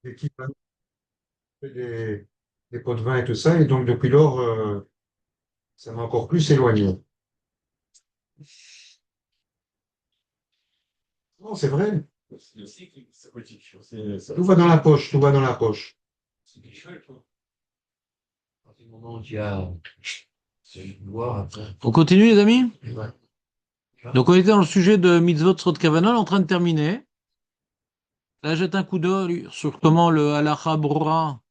des kippas, des pots de vin et tout ça. Et donc, depuis lors, ça m'a encore plus éloigné. Non, c'est vrai. Tout va dans la poche, tout va dans la poche. On continue, les amis? Donc, on était dans le sujet de Mitzvot Srot Kavanah, en train de terminer. Là, jette un coup d'œil sur comment le Halacha Brura,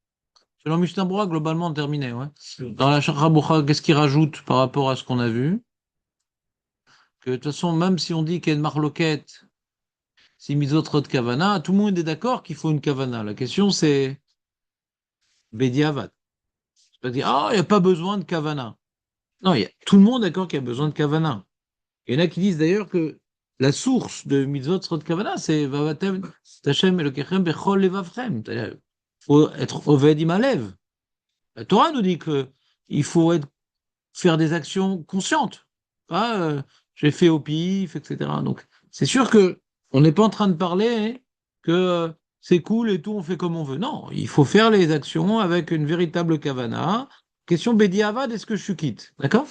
selon Mishnah Brura, globalement terminé, ouais. Dans la Halacha Brura, qu'est-ce qu'il rajoute par rapport à ce qu'on a vu? Que de toute façon, même si on dit qu'il y a une marloquette, si Mitzvot Srot Kavanah, tout le monde est d'accord qu'il faut une Kavanah. La question, c'est Bediavad. C'est pas dire, ah, il n'y a pas besoin de Kavanah. Non, tout le monde est d'accord qu'il y a besoin de Kavanah. Il y en a qui disent d'ailleurs que la source de Mitzvot Srot Kavanah, c'est Vavatem Tachem Elokechem Bechol Levavchem. C'est-à-dire, il faut être Oved Imalev. La Torah nous dit que il faut faire des actions conscientes. Pas j'ai fait au pif, etc. Donc, c'est sûr que on n'est pas en train de parler que c'est cool et tout, on fait comme on veut. Non, il faut faire les actions avec une véritable kavana. Question Bedi Avad, est-ce que je suis quitte? D'accord?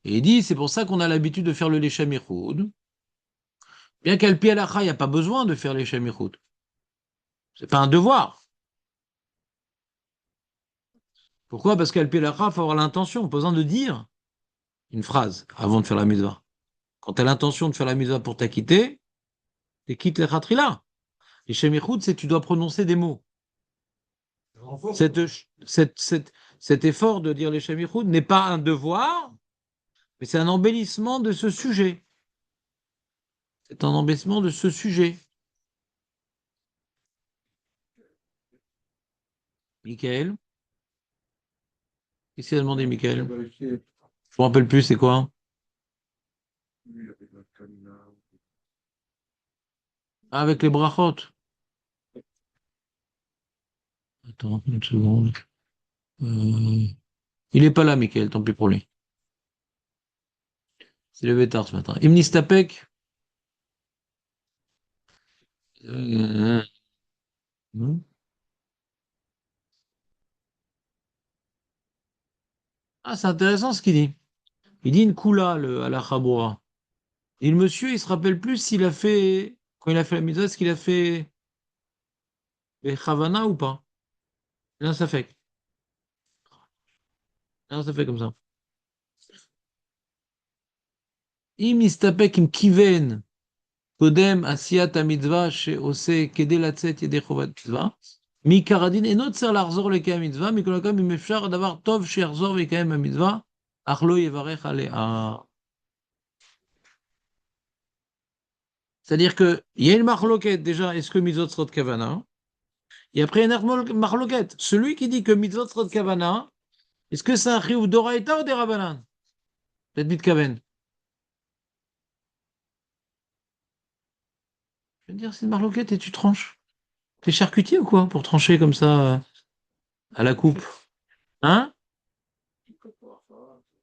Et il dit, c'est pour ça qu'on a l'habitude de faire le Leshem Ichoud. Bien qu'à Pi Halacha, il n'y a pas besoin de faire les Leshem Ichoud. C'est pas un devoir. Pourquoi? Parce qu'à Pi Halacha, il faut avoir l'intention, pas besoin de dire une phrase avant de faire la mitzvah. Quand tu as l'intention de faire la mitzvah pour t'acquitter, tu quittes les khatrila. Les shemichut, c'est que tu dois prononcer des mots. Cette, cet effort de dire les shemichut n'est pas un devoir, mais c'est un embellissement de ce sujet. C'est un embellissement de ce sujet. Michael? Qu'est-ce qu'il a demandé, Michael? Je me rappelle plus, c'est quoi? Ah, avec les brachot. Attends, une seconde. Euh, Il est pas là, Michael, tant pis pour lui. C'est levé tard ce matin. Imnistapek. Euh, Ah, c'est intéressant ce qu'il dit. Il dit une kula à la Chaboura. Et le monsieur, il se rappelle plus s'il a fait, quand il a fait la mitzvah, est-ce qu'il a fait les Chavana ou pas? Là, ça fait. Là, ça fait comme ça. Im nistapek im kiven kodem asiyat mitzvah sheose kede latzet yede chovat mitzvah. Mi karadin enot ser larzor lekei mitzvah, mi kolakam im efshar davar tov sheyarzor vekayem mitzvah, ach lo yevarech alea. C'est-à-dire que il y a une marloquette déjà, est-ce que mitzvot srot kavana? Et après, il y a une marloquette. Celui qui dit que mitzvot srot kavana, est-ce que c'est un chiyuv d'oraïta ou des rabanan? Peut-être mitkaven. Je veux dire, c'est une marloquette et tu tranches. T'es charcutier ou quoi pour trancher comme ça à la coupe? Hein?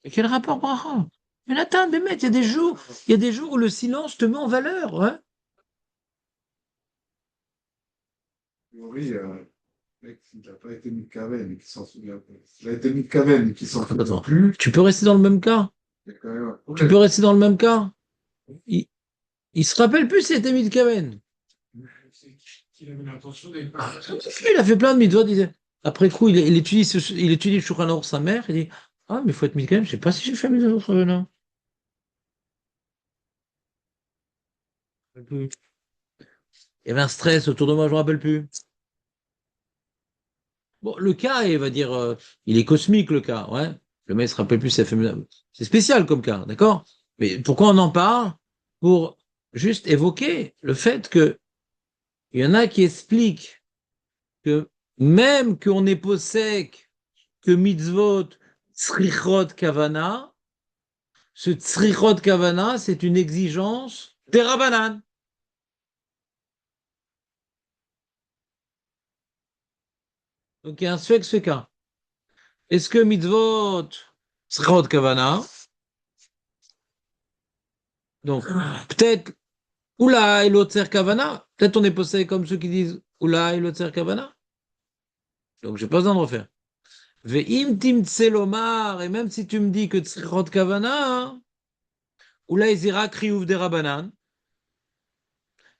Et quel rapport, bracha? Mais Nathan, mais mec, il y a des jours où le silence te met en valeur, hein? Oui, mec, il n'a pas été Mitkaven et qui s'en souvient pas. Il a été Mitkaven et qui s'en souvient Attends, plus. tu peux rester dans le même cas? Il y a quand même un Tu peux problème. rester dans le même cas? Il, il se rappelle plus si c'était Mitkaven. Il avait l'intention d'être. Il a fait plein de mitzvot, il disait. Après coup, il étudie le Shulchan Aruch sa mère, il dit, ah, mais il faut être Mitkaven, je sais pas si j'ai fait mitzvot là. Il y avait un stress autour de moi, je me rappelle plus. Bon, le cas, il va dire, il est cosmique le cas, ouais. Le mec se rappelle plus, ça fait. C'est spécial comme cas, d'accord? Mais pourquoi on en parle? Pour juste évoquer le fait que il y en a qui expliquent que même qu'on est possèque, que mitzvot, tsrichot kavana, ce tsrichot kavana, c'est une exigence des rabbanan. Donc il y a un ce cas. Est-ce que mitzvot, tsrichot kavana, donc peut-être Oula, et l'autre kavana. Peut-être on est posé comme ceux qui disent Oula, et l'autre kavana. Donc, j'ai pas besoin de refaire. Ve'im timtse lomar, et même si tu me dis que tzrichot kavana, hein, Oula, izira kriouv de rabanan.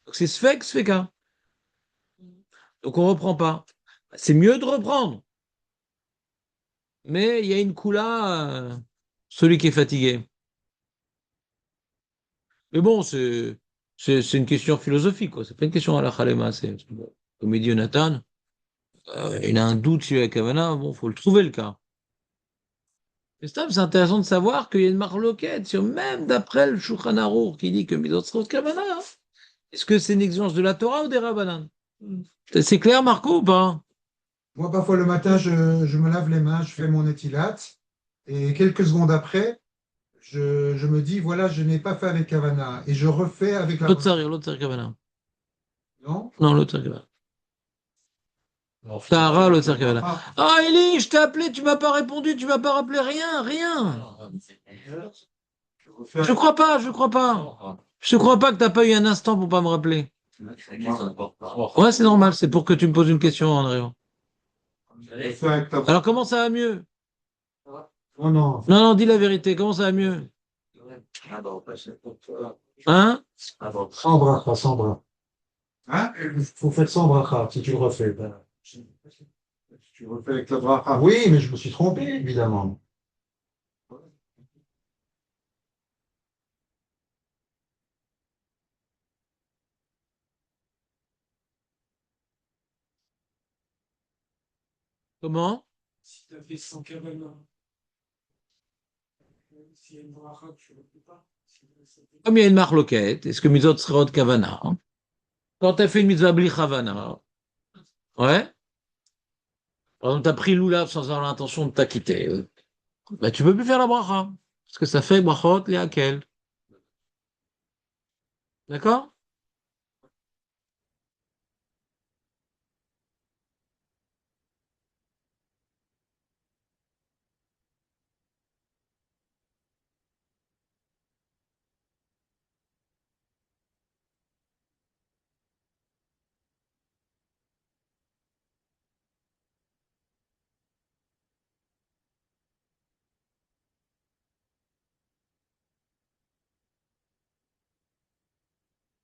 Donc, c'est sfek, sfeka. Donc, on reprend pas. C'est mieux de reprendre. Mais il y a une coula, celui qui est fatigué. Mais bon, c'est une question philosophique, quoi. C'est pas une question à la khalema. Comme il dit Jonathan, il a un doute sur la kavana, bon, faut le trouver le cas. Mais c'est intéressant de savoir qu'il y a une marloquette sur même d'après le Shulchan Arour qui dit que Midot Srot Kavana, hein. Est-ce que c'est une exigence de la Torah ou des Rabbanan? C'est clair, Marco, ou pas? Moi, parfois, le matin, je me lave les mains, je fais mon étilat, et quelques secondes après, je me dis, voilà, je n'ai pas fait avec Havana, et je refais avec la bracha. L'autre Tsar Kavana. Non? Non, l'autre Tsar Kavana. Tahara, l'autre Tsar Kavana. Ah, Ah, Eli, je t'ai appelé, tu m'as pas répondu, tu m'as pas rappelé rien, rien. je refais Je crois pas, je crois pas. Je crois pas que t'as pas eu un instant pour pas me rappeler. Ouais, c'est normal, c'est pour que tu me poses une question en arrivant. avec ta Alors, comment ça va mieux? Non, non. Non, non, dis la vérité, comment ça va mieux? Hein? Sans bracha, sans bracha. Hein? Il faut faire sans bracha, si tu le refais. Ben, tu refais avec la bracha. Oui, mais je me suis trompé, évidemment. Comment? Si tu as fait sans Kavana, s'il y a une bracha, tu ne le fais pas. Comme il y a une marloquette, est-ce que mitzvot sera de kavana? Hein? Quand tu as fait une mitzvah bli kavana, ouais? Par exemple, tu as pris l'oulav sans avoir l'intention de t'acquitter. Bah, tu peux plus faire la bracha. Parce que ça fait brachot les hakel. D'accord?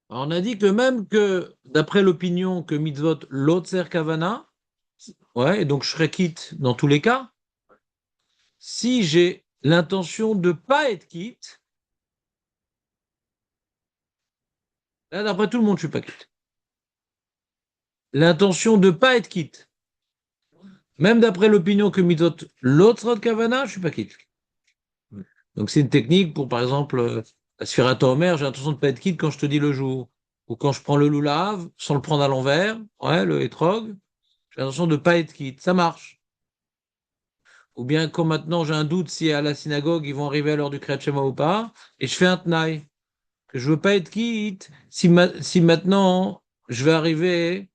Alors, on a dit que même que, d'après l'opinion que mitzvot l'otzer kavana, ouais, et donc je serais quitte dans tous les cas, si j'ai l'intention de pas être quitte, là, d'après tout le monde, je suis pas quitte. L'intention de pas être quitte. Même d'après l'opinion que mitzvot l'otzer kavana, je suis pas quitte. Donc c'est une technique pour, par exemple, la Sphira Omer, j'ai l'intention de pas être quitte quand je te dis le jour. Ou quand je prends le loulav, sans le prendre à l'envers, ouais, le hétrog, j'ai l'intention de pas être quitte. Ça marche. Ou bien quand maintenant j'ai un doute si à la synagogue ils vont arriver à l'heure du Kriyat Shema ou pas, et je fais un tnaï, que je veux pas être quitte si maintenant je vais arriver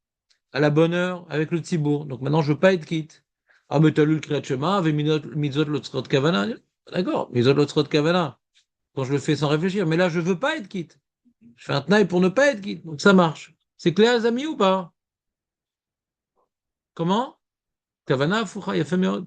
à la bonne heure avec le tzibour. Donc maintenant je veux pas être quitte. Ah mais t'as lu le Kriyat Shema, avec mitzvot lotzrot kavana. D'accord, mitzvot lotzrot kavana. Quand je le fais sans réfléchir. Mais là, je veux pas être quitte. Je fais un tenaille pour ne pas être quitte. Donc ça marche. C'est clair, les amis, ou pas? Comment? Kavana, Foucha, il a fait mieux.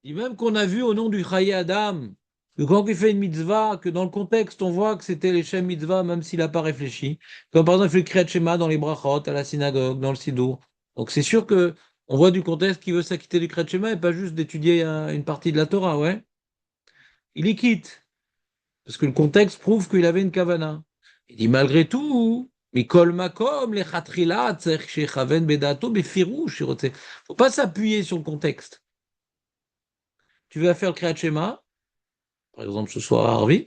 Et même qu'on a vu au nom du Chaye Adam, que quand il fait une mitzvah, que dans le contexte, on voit que c'était les Shem mitzvah, même s'il n'a pas réfléchi. Comme par exemple, il fait le Kriyat Shema dans les brachot, à la synagogue, dans le Sidour. Donc c'est sûr que on voit du contexte qu'il veut s'acquitter du Kriyat Shema et pas juste d'étudier une partie de la Torah, ouais. Il y quitte. Parce que le contexte prouve qu'il avait une kavana. Il dit malgré tout, Mikol Makom, les Khatrila, Shechaven Bedato, Befirouche. Faut pas s'appuyer sur le contexte. Tu vas faire le Kriyat Shema, par exemple ce soir à Arvit,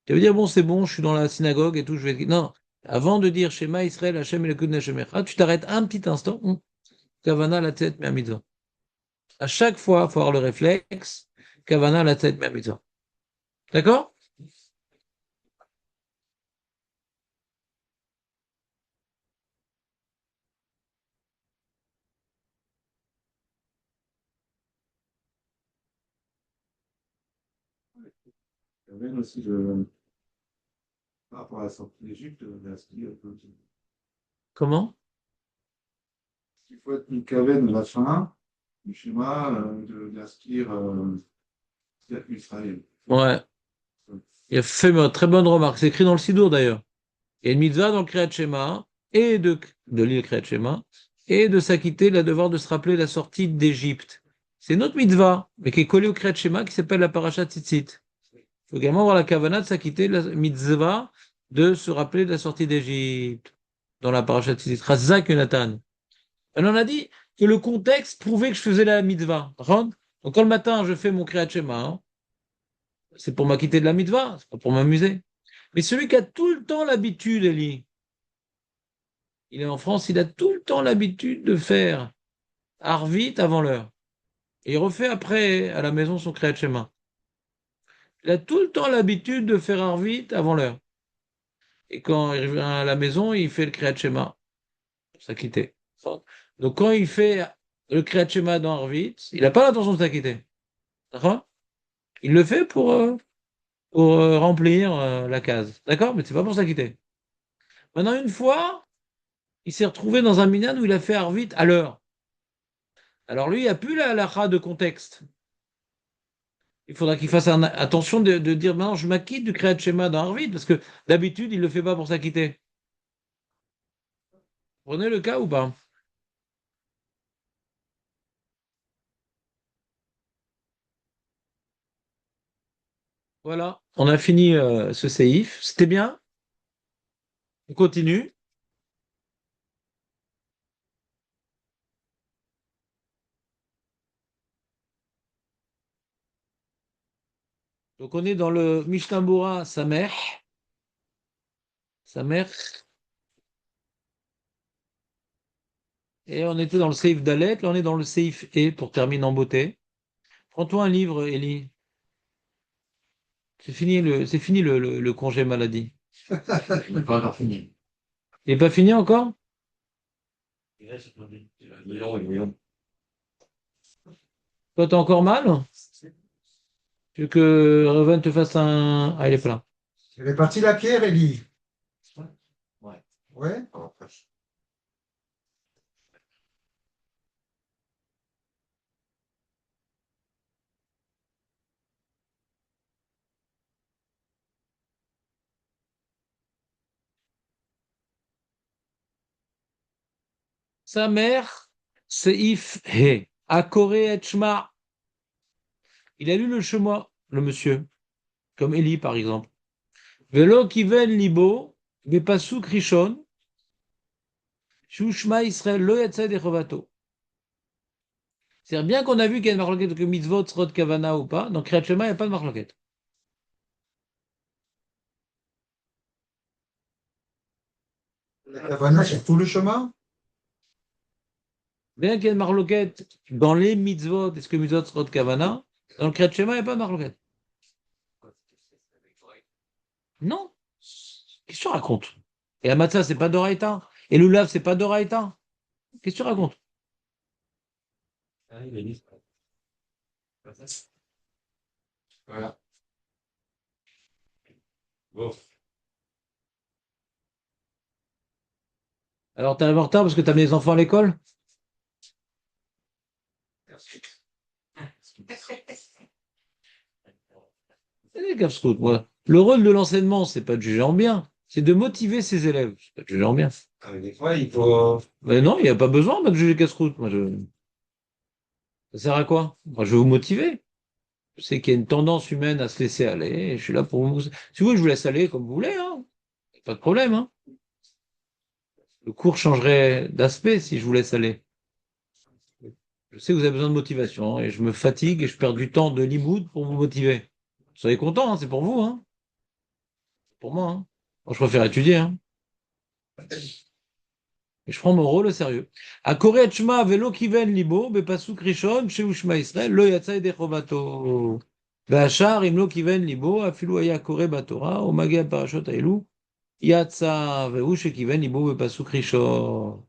tu vas dire bon, c'est bon, je suis dans la synagogue et tout, je vais. Non, avant de dire Shema Israël, Hashem et le Kud Hashem Echad, tu t'arrêtes un petit instant, Kavana la tête, mais mitzvah. À chaque fois, il faut avoir le réflexe, Kavana la tête, mais mitzvah. D'accord? Il y avait aussi par rapport à la sortie d'Égypte, la ski, Comment? il faut être une caverne de la fin, du schéma de la ski, Israël. Ouais, il a fait une très bonne remarque. C'est écrit dans le Sidour d'ailleurs. Il y a une mitzvah dans le Kriyat Shema et de l'île Kriyat Shema et de s'acquitter le devoir de se rappeler la sortie d'Égypte. C'est une autre mitzvah, mais qui est collée au Kriyat Shema qui s'appelle la Parashat Tzitzit. Il faut également avoir la kavana de s'acquitter de la mitzvah de se rappeler de la sortie d'Égypte dans la Parashat Tzitzit. Razak Yonatan. Elle en a dit que le contexte prouvait que je faisais la mitzvah. Donc quand le matin je fais mon Kriyat Shema, hein, c'est pour m'acquitter de la mitzvah, c'est pas pour m'amuser. Mais celui qui a tout le temps l'habitude, Elie, il est en France, il a tout le temps l'habitude de faire Arvit avant l'heure. Et il refait après à la maison son Kriyat Shema. Il a tout le temps l'habitude de faire Arvit avant l'heure. Et quand il revient à la maison, il fait le Kriyat Shema pour s'acquitter. Donc quand il fait le Kriyat Shema dans Arvit, il n'a pas l'intention de s'acquitter. D'accord? Il le fait pour remplir la case. D'accord? Mais c'est pas pour s'acquitter. Maintenant, une fois, il s'est retrouvé dans un minyan où il a fait Arvit à l'heure. Alors lui, il n'y a plus la halakha de contexte. Il faudra qu'il fasse attention de dire maintenant je m'acquitte du Kriyat Shema dans Arvit, parce que d'habitude, il ne le fait pas pour s'acquitter. Vous prenez le cas ou pas? Voilà, on a fini ce séif. C'était bien. On continue. Donc on est dans le Mishnah Bora Samer. Samer. Et on était dans le Seif Dalet. Là, on est dans le Seif E pour terminer en beauté. Prends-toi un livre, Elie. C'est fini le congé maladie. Je n'ai pas encore fini. Il n'est pas fini encore? Toi, t'as encore mal? Tu veux que Reven te fasse un... Ah, il est plein. Elle est partie la pierre, Elie. Ouais. Ouais. Sa mère, Seif He. Akore et Shma. Il a lu le Shema, le monsieur, comme Eli par exemple. Velo kiven libo, bepasuk rishon, shushma Israël lo yatzed echovato. C'est-à-dire bien qu'on a vu qu'il y a une marloquette que mitzvot, srot kavana ou pas, dans Kriyat Shema, il n'y a pas de marloquette. La Havana sur tout le chemin. Bien qu'il y ait une marloquette dans les mitzvot, est-ce que mitzvot, srot kavana, dans le Kriyat Shema, il n'y a pas de marloquette. Non. Qu'est-ce que tu racontes? Et la matzah, c'est pas d'oraïta. Et l'oulav, c'est pas d'oraïta. Qu'est-ce que tu racontes? Voilà. Bon. Alors, t'arrives en retard parce que t'as mis les enfants à l'école? C'est des casse-croûtes, moi. Le rôle de l'enseignement, c'est pas de juger en bien, c'est de motiver ses élèves. C'est pas de juger en bien. Des fois, il faut. Mais non, il n'y a pas besoin de juger casse-croûte. Ça sert à quoi? Moi, je veux vous motiver. Je sais qu'il y a une tendance humaine à se laisser aller, et je suis là pour vous. Si vous voulez, je vous laisse aller comme vous voulez, hein. Pas de problème, hein. Le cours changerait d'aspect si je vous laisse aller. Je sais que vous avez besoin de motivation, hein, et je me fatigue et je perds du temps de limoud pour vous motiver. Soyez contents, hein, c'est pour vous, hein. Pour moi, hein. Moi, je préfère étudier, hein. Et je prends mon rôle au sérieux. A Koret Shema velo kiven libo, bepasuk rishon, sheu Shema Israël, lo yatsa yedei chovato. Ve'ashar im lo kiven libo, afilu haya kore batorah, o magi parashot haelu, yatsa ve'u shekiven libo bepasuk rishon.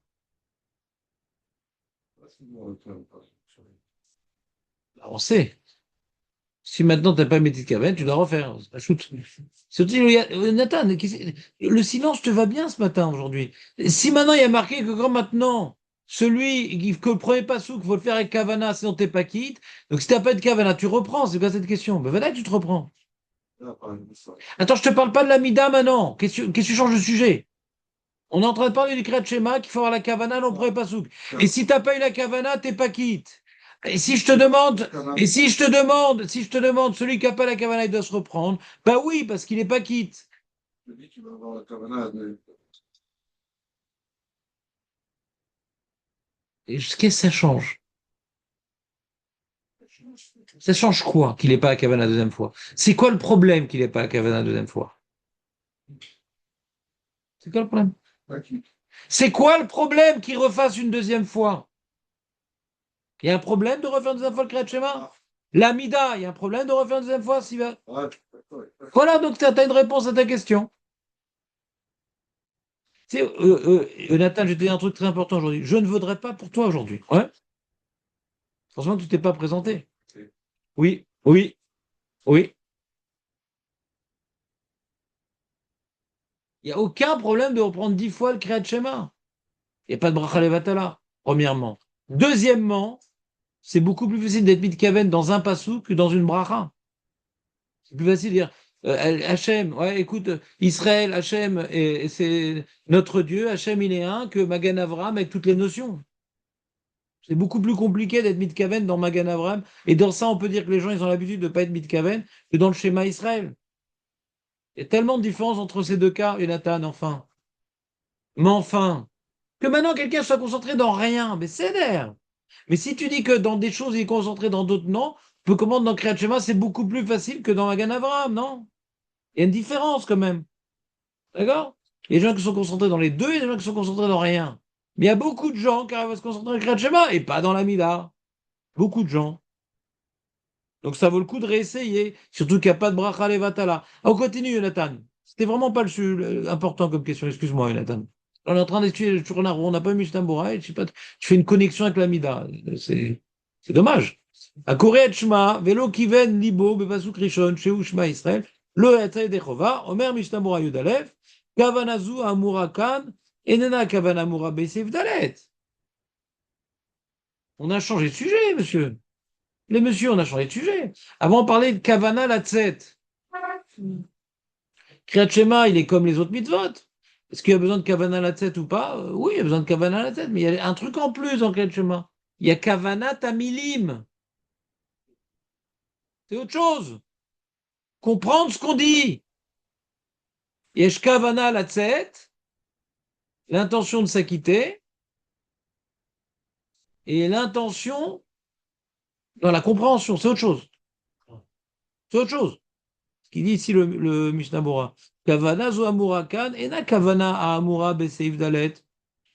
Bah, on sait. Si maintenant tu n'as pas mis de Kaven, tu dois refaire. Shoot. Nathan, le silence te va bien ce matin aujourd'hui. Si maintenant il y a marqué que quand maintenant, que le premier passou, qu'il faut le faire avec Kavana, sinon t'es pas quitte. Donc si t'as pas de Kavana, tu reprends. C'est quoi cette question? Ben voilà que tu te reprends. Attends, je te parle pas de la Mida maintenant. Qu'est-ce que tu changes de sujet? On est en train de parler du Kriyat Shema qu'il faut avoir la Kavana dans le premier pasouk. Et si t'as pas eu la Kavana, t'es pas quitte. Et si je te demande, si je te demande, celui qui n'a pas la Kavana, il doit se reprendre. Bah oui, parce qu'il n'est pas quitte. Je dis qu'il va avoir la Kavana. Et qu'est-ce que ça change? Ça change quoi qu'il n'ait pas la Kavana la deuxième fois? C'est quoi le problème qu'il n'ait pas la Kavana la deuxième fois? C'est quoi le problème? C'est quoi le problème qu'il refasse une deuxième fois? Il y a un problème de refaire une deuxième fois le Kriyat Shema? L'Amida, il y a un problème de refaire une deuxième fois s'il va... Voilà, donc tu as une réponse à ta question. Tu sais, Nathan, je vais te dire un truc très important aujourd'hui. Je ne voudrais pas pour toi aujourd'hui. Ouais? Franchement, tu t'es pas présenté. Oui, oui, oui. Il n'y a aucun problème de reprendre 10 fois le Kriyat Shema. Il n'y a pas de bracha levatala, premièrement. Deuxièmement, c'est beaucoup plus facile d'être mitkaven dans un passou que dans une bracha. C'est plus facile de dire Hachem, ouais, écoute, Israël, Hachem, et c'est notre Dieu, Hachem, il est un, que Magan Avram avec toutes les notions. C'est beaucoup plus compliqué d'être mitkaven dans Magan Avram. Et dans ça, on peut dire que les gens, ils ont l'habitude de ne pas être mitkaven que dans le schéma Israël. Il y a tellement de différence entre ces deux cas, Jonathan, enfin. Mais enfin, que maintenant quelqu'un soit concentré dans rien, mais c'est l'air. Mais si tu dis que dans des choses, il est concentré, dans d'autres, non, on peut comprendre dans Kriyat Shema, c'est beaucoup plus facile que dans Magan Avram, non? Il y a une différence quand même. D'accord? Il y a des gens qui sont concentrés dans les deux, il y a des gens qui sont concentrés dans rien. Mais il y a beaucoup de gens qui arrivent à se concentrer dans le Kriyat Shema et pas dans la Mida. Beaucoup de gens. Donc ça vaut le coup de réessayer, surtout qu'il n'y a pas de bracha levatala. On continue, Jonathan. C'était vraiment pas important comme question, excuse-moi, Jonathan. On est en train d'étudier, on n'a pas mis Tamboura, je sais pas, tu fais une connexion avec l'Amida. C'est dommage. À Koret Shema, Velo Kiven Libo, Bepasuk Rishon, Sheu Shema Israël, Lo Yatzai Dechova, Omer Mishnambura Yudalev, Kavanazu Amura Kan, Enena Kavanamura Besef Dalet. On a changé de sujet, monsieur. Les messieurs, on a changé de sujet. Avant, on parlait de Kavana Latzet. Kriyat Shema, il est comme les autres mitzvot. Est-ce qu'il y a besoin de Kavana Latzet ou pas? Oui, il y a besoin de Kavana Latzet, mais il y a un truc en plus dans Kriyat Shema. Il y a Kavana Tamilim. C'est autre chose. Comprendre ce qu'on dit. Yesh Kavana Latzet, l'intention de s'acquitter, et l'intention dans la compréhension, c'est autre chose. C'est autre chose. Ce qu'il dit ici le Mishnah Bora. Kavana zo amura kan, ena kavana a amura beseif dalet,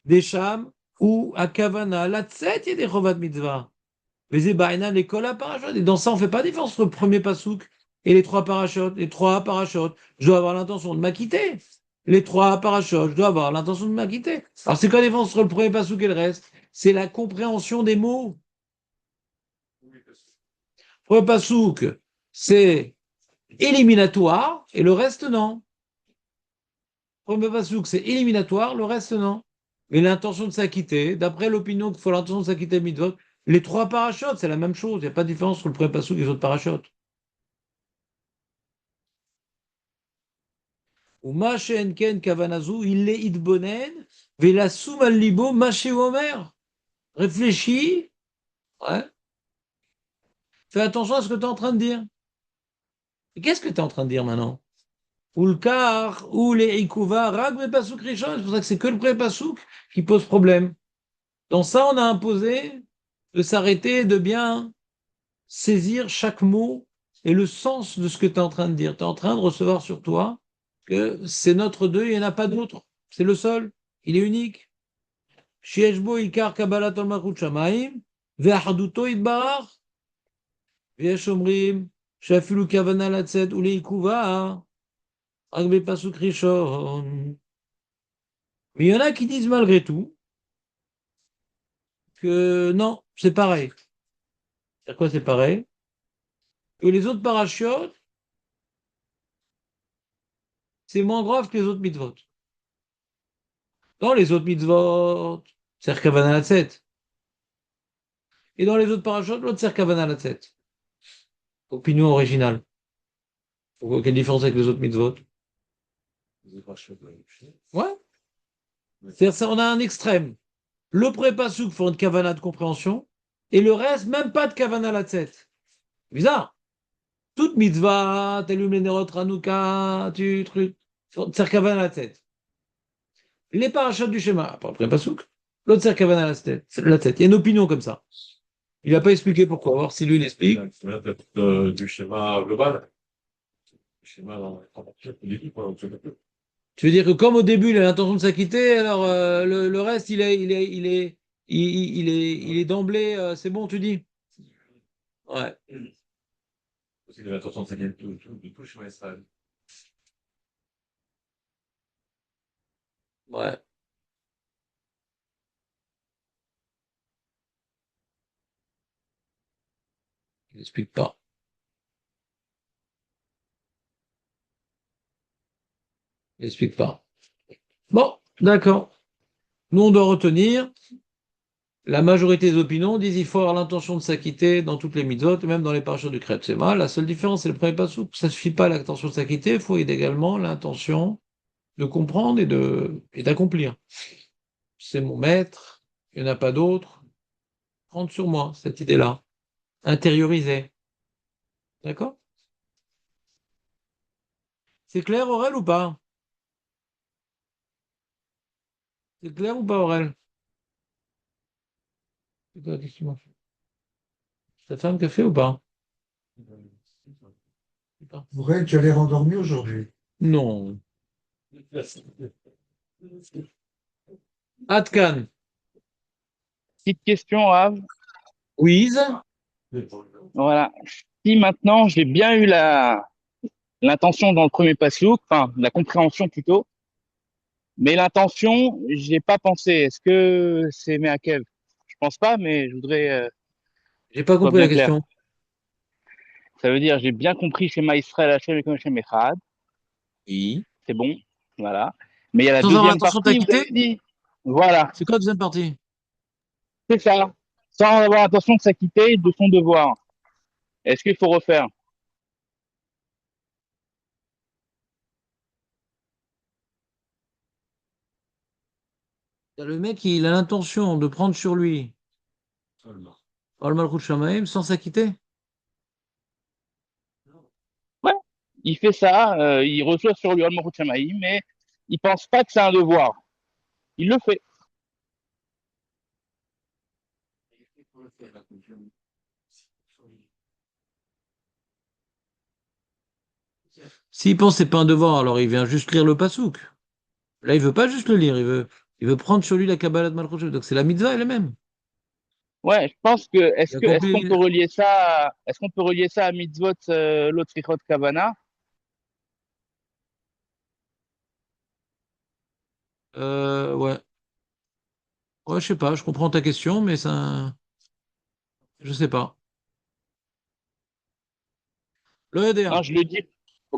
desham, ou a kavana latzet yede chovat mitzvah. Vezé ba'ina l'école à parachute. Et dans ça, on ne fait pas différence entre le premier pasouk et les trois parachutes. Les trois parachutes, je dois avoir l'intention de m'acquitter. Les trois parachutes, je dois avoir l'intention de m'acquitter. Alors, c'est quoi la différence entre le premier pasouk et le reste? C'est la compréhension des mots. Premier pasouk, c'est éliminatoire et le reste non. Premier pasouk, c'est éliminatoire, le reste non. Mais l'intention de s'acquitter, d'après l'opinion qu'il faut l'intention de s'acquitter mitzvot, les trois parachutes, c'est la même chose. Il n'y a pas de différence entre le premier pasouk et les autres parachutes. Ou Machen Ken Kavanazu, il est idbonen, vela soumal libo, maché omer. Réfléchis, ouais. Fais attention à ce que tu es en train de dire. Et qu'est-ce que tu es en train de dire maintenant? Ou le car, ou les ikuva, rag me pasouk rishon. C'est pour ça que c'est que le premier pasouk qui pose problème. Dans ça, on a imposé de s'arrêter, de bien saisir chaque mot et le sens de ce que tu es en train de dire. Tu es en train de recevoir sur toi que c'est notre Dieu, il n'y en a pas d'autre. C'est le seul, il est unique. Shieshbo ikar kabbalat al malchut shamaim, ve'ahaduto itbarach, ve'yesh omrim, she'afilu kavana latzet ou leikuva, rak bepasuk rishon. Mais il y en a qui disent malgré tout que non, c'est pareil. C'est quoi c'est pareil? que les autres parachutes, c'est moins grave que les autres mitzvot. Dans les autres mitzvot, c'est Kavana Latzet. Et dans les autres parachutes, l'autre c'est Kavana Latzet. Opinion originale. Quelle différence avec les autres mitzvot? Ouais. C'est-à-dire, on a un extrême. Le pré-pasouk pour une kavana de compréhension, et le reste, même pas de kavana latzet. Bizarre. Toute mitzvah, t'allumes les nerot Hanouka, tu truc, c'est kavana latzet. Les parachutes du schéma, après pré-pasouk, l'autre c'est kavana latzet. Il y a une opinion comme ça. Il n'a pas expliqué pourquoi. On va voir si lui il explique. Du schéma global. Du schéma dans les début, quoi. Tu veux dire que comme au début il a l'intention de s'acquitter, alors le reste il est d'emblée, c'est bon, tu dis? Ouais. Parce qu'il avait l'intention de s'inquiéter de tout le schéma Israël. Ouais. Il n'explique pas. Il n'explique pas. Bon, d'accord. Nous, on doit retenir, la majorité des opinions disent qu'il faut avoir l'intention de s'acquitter dans toutes les mitzvot, et même dans les parachutes du Kriyat Shema. La seule différence, c'est le premier pasouk. Ça ne suffit pas l'intention de s'acquitter, il faut également l'intention de comprendre et d'accomplir. C'est mon maître, il n'y en a pas d'autre. Prendre sur moi cette idée-là. Intérioriser. D'accord? C'est clair, Aurel, ou pas? C'est clair ou pas, Aurel? C'est quoi, qu'est-ce que tu m'as fait? Ta femme qu'a fait ou pas? Aurel, tu allais rendormir aujourd'hui. Non. Atkan. Petite question, Rav. Quiz. Voilà. Si maintenant j'ai bien eu l'intention dans le premier passouk, enfin la compréhension plutôt, mais l'intention, j'ai pas pensé. Est-ce que c'est Meakev? Je pense pas, mais je voudrais J'ai pas que ce soit compris la bien clair. question. Ça veut dire j'ai bien compris Shema Israël Hashem et Hashem Echad, Oui. c'est bon, voilà. Mais il y a la Sans avoir deuxième l'intention de partie, vous t'acquitter? avez dit, voilà, C'est quoi la deuxième partie? c'est ça. Sans avoir l'intention de s'acquitter de son devoir. Est-ce qu'il faut refaire? Le mec, il a l'intention de prendre sur lui Al Malchut Shamaim sans s'acquitter. Ouais, il fait ça, il reçoit sur lui Al-Mahut Shamaï, mais il pense pas que c'est un devoir. Il le fait. S'il pense que c'est pas un devoir, alors il vient juste lire le pasouk. Là, il veut pas juste le lire, il veut prendre sur lui la Kabbalah de Malchut Shamaim. Donc c'est la mitzvah elle-même. Ouais, je pense que Il a est-ce qu'on compris. peut relier ça est-ce qu'on peut relier ça à mitzvot l'autre Sichot Kavana? Ouais. Ouais, je sais pas, je comprends ta question, mais ça. Je sais pas. Le Non, HDR. je le dis.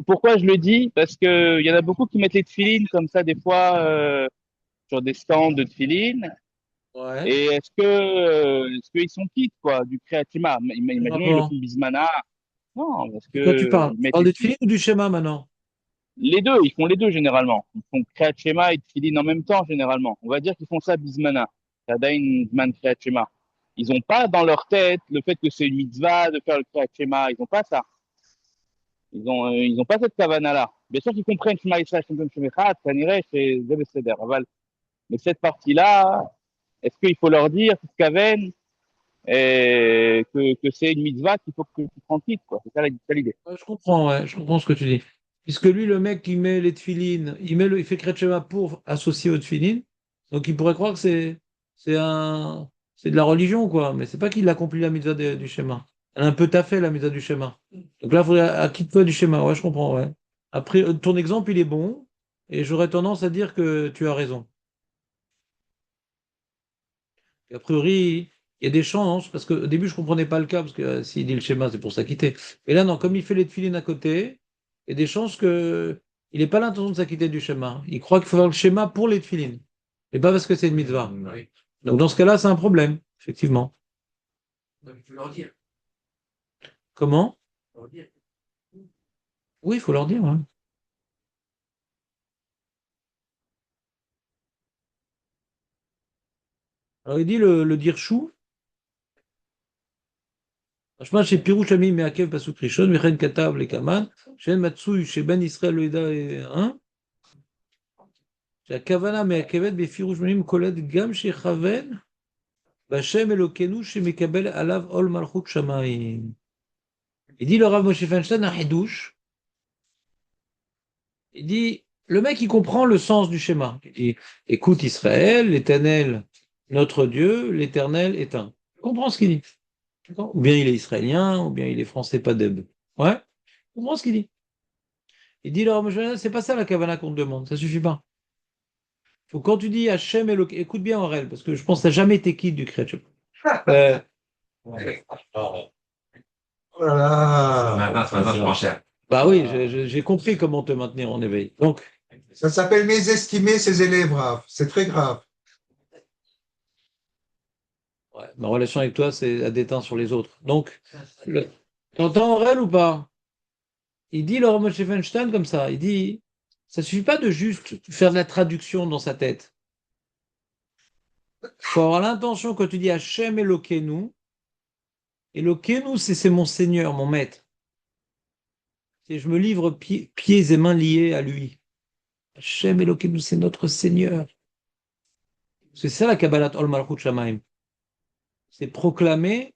Pourquoi je le dis? Parce que il y en a beaucoup qui mettent les tefilines comme ça des fois sur des stands de tefilines. Ouais. Et est-ce qu'ils sont quittes quoi du Kriyatima? Quel Imaginons ils le rapport? font bismana. Non, parce De quoi tu que parles? ils Tu mettent parles les du tefilines. tefillin ou du schéma maintenant? Les deux, ils font les deux généralement. Ils font Kriyat Shema et Tfilin en même temps généralement. On va dire qu'ils font ça bismana. Tadain Zman Kriyat Shema. Ils n'ont pas dans leur tête le fait que c'est une mitzvah de faire le Kriyat Shema. Ils n'ont pas ça. Ils ont pas cette kavana-là. Bien sûr qu'ils comprennent Shema Yisrael Shem Shemechat, Kanireh, chez Zebeseder. Mais cette partie-là, est-ce qu'il faut leur dire, Kaven, que c'est une mitzvah qu'il faut que tu tranquilles, quoi. C'est ça l'idée. Ouais, je comprends ce que tu dis. Puisque lui, le mec qui met les tefilines, il fait Kriyat Shema pour associer aux tefilines. Donc il pourrait croire que c'est un, c'est de la religion, quoi. Mais c'est pas qu'il accomplit la mitzvah du schéma. Elle a un peu taffé la mitzvah du schéma. Donc là, il faudrait acquitte-toi du schéma. Ouais, je comprends, ouais. Après, ton exemple, il est bon. Et j'aurais tendance à dire que tu as raison. A priori, il y a des chances, parce qu'au début, je ne comprenais pas le cas, parce que s'il dit le schéma, c'est pour s'acquitter. Et là, non, comme il fait les tefilines à côté, il y a des chances qu'il n'ait pas l'intention de s'acquitter du schéma. Il croit qu'il faut faire le schéma pour les tefilines, et pas parce que c'est une mitzvah. Oui. Donc, dans ce cas-là, c'est un problème, effectivement. Donc, il faut leur dire. Comment? Leur dire. Oui, il faut leur dire. Hein. Alors, il dit le dirchou. Franchement, chez Pirouche Ami Meakev Pasuk Rishon, Mechen Katav le Kaman, Shen Matsui, chez Ben Israël le Eda, hein? שהכוונה מהכבד בפירוש מילים כוללת גם שיכוון בהשם אלוקינו שמקבל עליו עול מלכות שמיים. Il dit le Rav Moshe Feinstein un Hidouche. Il dit, le mec il comprend le sens du schéma. Il dit, écoute Israël, l'Éternel, notre Dieu, l'Éternel est un. Il comprend ce qu'il dit. Ou bien il est israélien, ou bien il est français pas d'Eb. Ouais, il comprend ce qu'il dit. Il dit le Rav Moshe Feinstein, c'est pas ça la kavana qu'on te demande, ça suffit pas. Faut, quand tu dis Hachem Elok, écoute bien Aurel, parce que je pense que tu n'as jamais été quitte du créature. Oh là là. Maintenant, c'est moins cher. Bah oui, j'ai compris comment te maintenir en éveil. Donc, Ça s'appelle mésestimer ses élèves, Rav. C'est très grave. ouais, ma relation avec toi, c'est à déteint sur les autres. Donc, t'entends Aurel ou pas? Il dit Laurent Moshe Feinstein comme ça. Il dit, ça suffit pas de juste faire de la traduction dans sa tête. Il faut avoir l'intention quand tu dis Hachem Elokeinu. Elokeinu, c'est mon Seigneur, mon maître. Et je me livre pieds et mains liés à lui. Hachem Elokeinu, c'est notre Seigneur. C'est ça la Kabbalat Ol Malchut Shamaim. C'est proclamer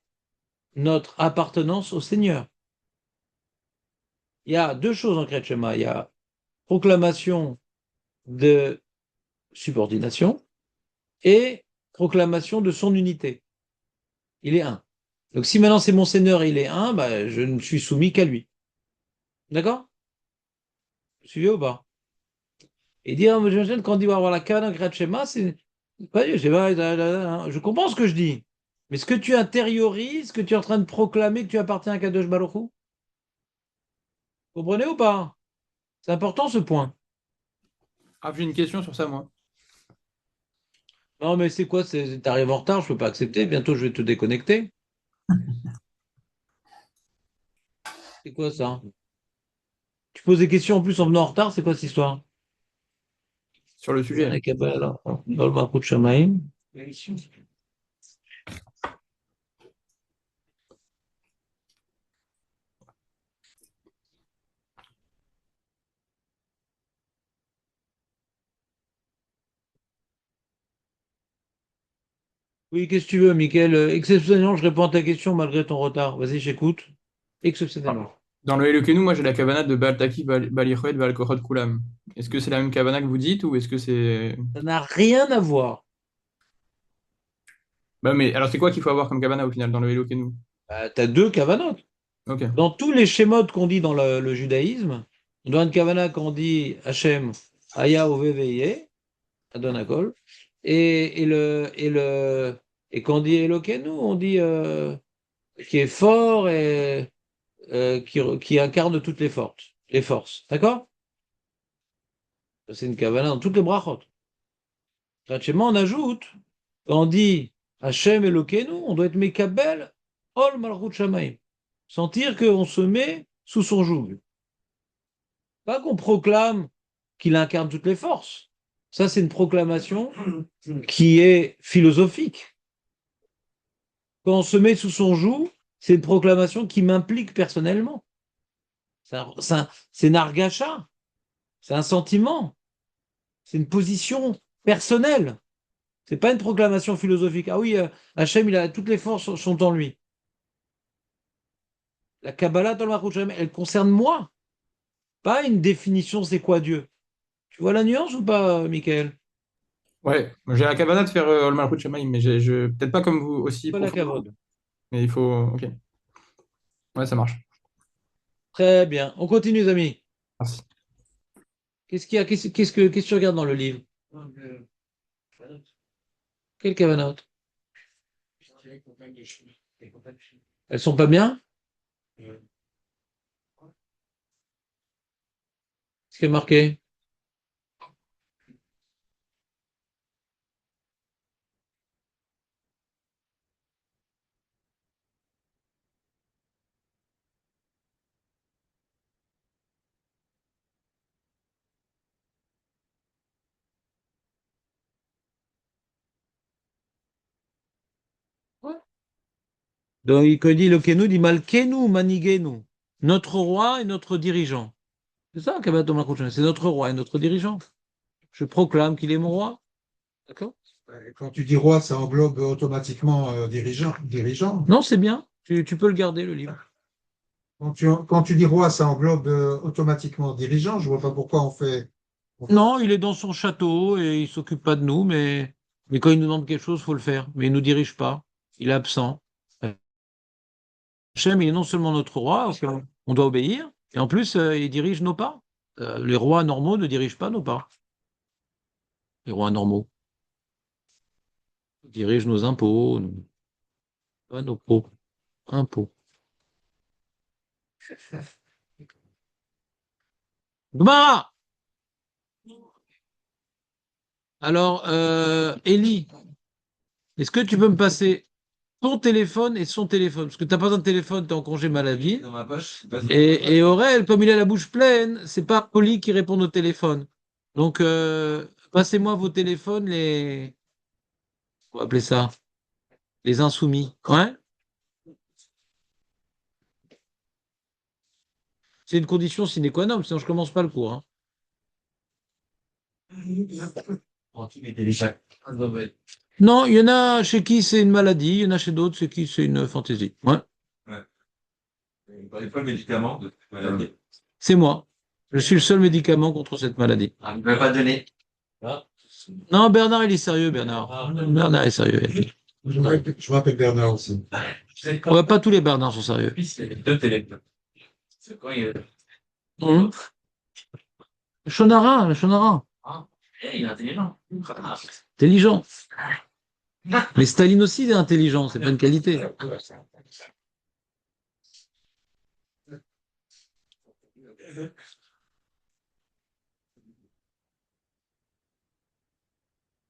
notre appartenance au Seigneur. Il y a deux choses en Kriyat Shema. Il y a proclamation de subordination et proclamation de son unité. Il est un. Donc si maintenant c'est mon Seigneur et il est un, bah, je ne suis soumis qu'à lui. D'accord? Vous suivez ou pas? Et dire, quand on dit avoir la Kabbalah en Kriyat Shema, c'est pas je comprends ce que je dis. Mais ce que tu intériorises, ce que tu es en train de proclamer que tu appartiens à Kadosh Baruch Hu, vous comprenez ou pas? C'est important ce point. Ah, j'ai une question sur ça, moi. Non, mais c'est quoi? T'arrives en retard, je peux pas accepter. Bientôt, je vais te déconnecter. C'est quoi ça? Tu poses des questions en plus en venant en retard, c'est quoi cette histoire? Sur le sujet. La Kabbalah, dans le Malchut Shamaim. Oui, qu'est-ce que tu veux, Mickaël? Exceptionnellement, je réponds à ta question malgré ton retard. Vas-y, j'écoute. Exceptionnellement. Dans le Elokeinu, moi j'ai la kavana de Baltaki, Balichoed, Balkochot, Kulam. Est-ce que c'est la même kavana que vous dites ou est-ce que c'est. Ça n'a rien à voir. Bah, mais alors c'est quoi qu'il faut avoir comme kavana au final dans le Elokeinu? Bah, tu as deux kavanot. Ok. Dans tous les schémas qu'on dit dans le judaïsme, dans une kavana qu'on dit Hachem, Aya Oveveye, Adonakol, et quand on dit Elokeinu, on dit qui est fort et qui incarne toutes les forces. D'accord? C'est une kavana dans toutes les brachot. Gratuitement, on ajoute, quand on dit Hachem Elokeinu, on doit être Mekabel, Ol Malchut Shamaim. Sentir qu'on se met sous son joug. Pas qu'on proclame qu'il incarne toutes les forces. Ça, c'est une proclamation qui est philosophique. Quand on se met sous son joug, c'est une proclamation qui m'implique personnellement. C'est une argacha, c'est un sentiment, c'est une position personnelle. C'est pas une proclamation philosophique. Ah oui, Hachem, toutes les forces sont en lui. La Kabbalah dans le Malchut Shamaim, elle concerne moi, pas une définition, c'est quoi Dieu. Tu vois la nuance ou pas, Michael? Ouais, j'ai la kavana de faire Ol Malchut Shamaim, mais peut-être pas comme vous aussi Pas la profondément. kavod. Mais il faut. Ok. Ouais, ça marche. Très bien. On continue, les amis. Merci. Qu'est-ce qu'il y a? Qu'est-ce que tu regardes dans le livre? Quel kavanot? les compagnes de chemin. Elles sont pas bien? Ce qui est marqué. Donc, il dit le Kenu, dit Malkenu Manigenu, notre roi et notre dirigeant. C'est ça, Kabbalat Domakoutchen, c'est notre roi et notre dirigeant. Je proclame qu'il est mon roi. D'accord? Quand tu dis roi, ça englobe automatiquement dirigeant. Non, c'est bien. Tu peux le garder, le livre. Quand tu dis roi, ça englobe automatiquement dirigeant. Je vois pas pourquoi on fait Non, il est dans son château et il s'occupe pas de nous, mais quand il nous demande quelque chose, il faut le faire. Mais il nous dirige pas. Il est absent. Hachem, il est non seulement notre roi, parce qu'on doit obéir, et en plus, il dirige nos pas. Les rois normaux ne dirigent pas nos pas. Les rois normaux. Ils dirigent nos impôts, pas nos impôts. Gmara! Alors, Ellie, est-ce que tu peux me passer ton téléphone et son téléphone? Parce que tu n'as pas besoin de téléphone, tu es en congé maladie. Dans ma poche. Et Aurel, comme il a la bouche pleine, c'est pas Poli qui répond au téléphone. Donc, passez-moi vos téléphones, on va appeler ça, les insoumis. Ouais? C'est une condition sine qua non, sinon je commence pas le cours. Hein. Tu mettais les chaque. Non, il y en a chez qui c'est une maladie, il y en a chez d'autres chez qui c'est une fantaisie. Ouais. Pas le médicament de cette maladie. C'est moi. Je suis le seul médicament contre cette maladie. Ah, il ne peut pas donner. Non, Bernard, il est sérieux, Bernard. Bernard est sérieux. Je m'appelle Bernard aussi. Ouais, pas tous les Bernards sont sérieux. Il y a deux téléphones. C'est quand il Hum. Le Shonara. il est intelligent. Intelligent. Mais Staline aussi est intelligent, c'est pas une qualité.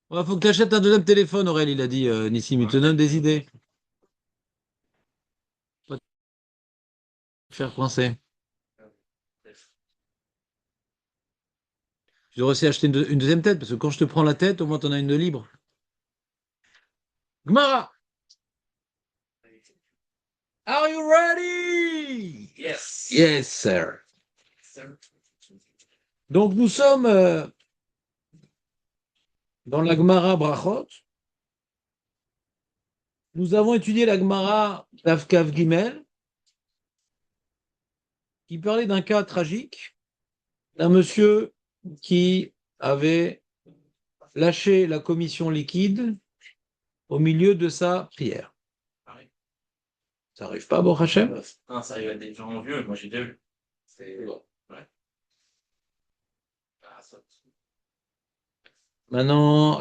Il faut que tu achètes un deuxième téléphone, Aurel, il a dit Nissim, il te donne des idées. Pas te faire coincer. Tu devrais aussi acheter une deuxième tête, parce que quand je te prends la tête, au moins tu en as une de libre. Gmara! Are you ready? Yes. Yes, sir. Donc nous sommes dans la Gemara Brachot. Nous avons étudié la Gemara Tavkav Gimel, qui parlait d'un cas tragique d'un monsieur qui avait lâché la commission liquide au milieu de sa prière. Ça n'arrive pas, Baruch Hashem? Non, ça arrive à des gens vieux, moi j'ai déjà vu. C'est. Ouais. Ah, ça. Maintenant,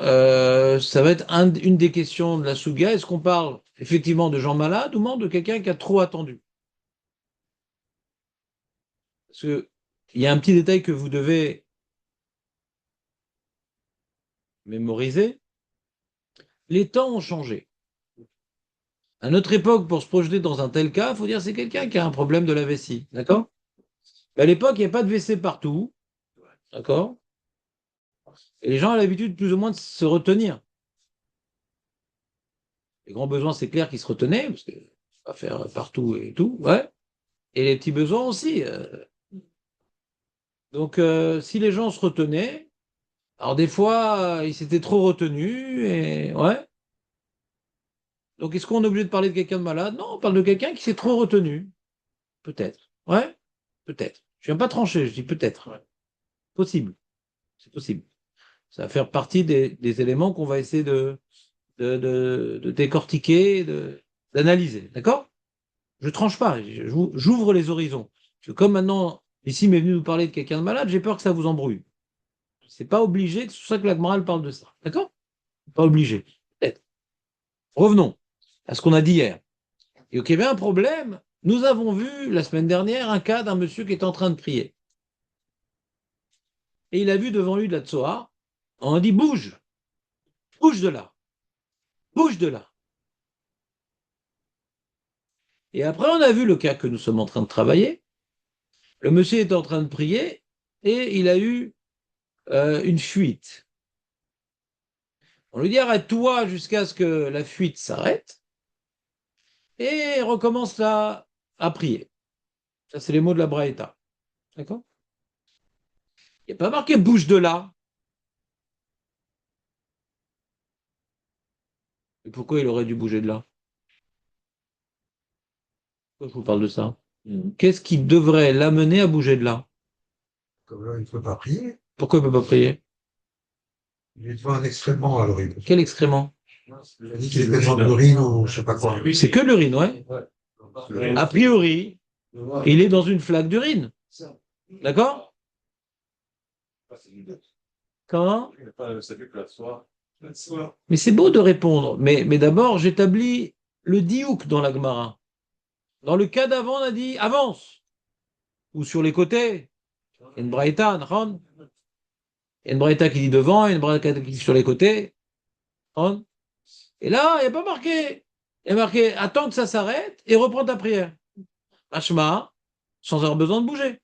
ça va être une des questions de la Souga. Est-ce qu'on parle effectivement de gens malades ou de quelqu'un qui a trop attendu? Parce qu'il y a un petit détail que vous devez mémoriser. Les temps ont changé. À notre époque, pour se projeter dans un tel cas, il faut dire que c'est quelqu'un qui a un problème de la vessie. D'accord? Mais à l'époque, il n'y a pas de WC partout. D'accord? Et les gens ont l'habitude plus ou moins de se retenir. Les grands besoins, c'est clair qu'ils se retenaient, parce que pas faire partout et tout, ouais. Et les petits besoins aussi. Donc, si les gens se retenaient, alors des fois, ils s'étaient trop retenus, et ouais. Donc, est-ce qu'on est obligé de parler de quelqu'un de malade? Non, on parle de quelqu'un qui s'est trop retenu. Peut-être. Ouais, peut-être. Je ne viens pas trancher, je dis peut-être. Ouais. Possible. C'est possible. Ça va faire partie des éléments qu'on va essayer de décortiquer, d'analyser. D'accord? Je tranche pas, j'ouvre les horizons. Parce que comme maintenant, ici m'est venu nous parler de quelqu'un de malade, j'ai peur que ça vous embrouille. C'est pas obligé, c'est pour ça que la morale parle de ça. D'accord? Pas obligé. Peut-être. Revenons. à ce qu'on a dit hier. Et qu'il y avait un problème. Nous avons vu la semaine dernière un cas d'un monsieur qui est en train de prier. Et il a vu devant lui de la tsoa. On dit bouge, bouge de là, bouge de là. Et après, on a vu le cas que nous sommes en train de travailler. Le monsieur est en train de prier et il a eu une fuite. On lui dit arrête-toi jusqu'à ce que la fuite s'arrête et recommence à prier. Ça, c'est les mots de la Braïta. D'accord? Il n'y a pas marqué bouge de là. Et pourquoi il aurait dû bouger de là? Pourquoi je vous parle de ça? Qu'est-ce qui devrait l'amener à bouger de là? Comme là, il ne peut pas prier. Pourquoi il ne peut pas prier? Il est devant un excrément, alors il peut. Quel excrément? Il a dit qu'il était devant de l'urine ou je sais pas quoi. C'est que l'urine, ouais. A priori, il est dans une flaque d'urine. D'accord? Comment? Il n'y a pas le statut que la soie. Mais c'est beau de répondre. Mais d'abord, j'établis le diouk dans la Gemara. Dans le cas d'avant, on a dit avance. Ou sur les côtés. Il y a une braïta, il y a une braïta qui dit devant, il y a une braïta qui dit sur les côtés. Et là, il n'y a pas marqué. Il y a marqué attends que ça s'arrête et reprends ta prière. Hachma, sans avoir besoin de bouger.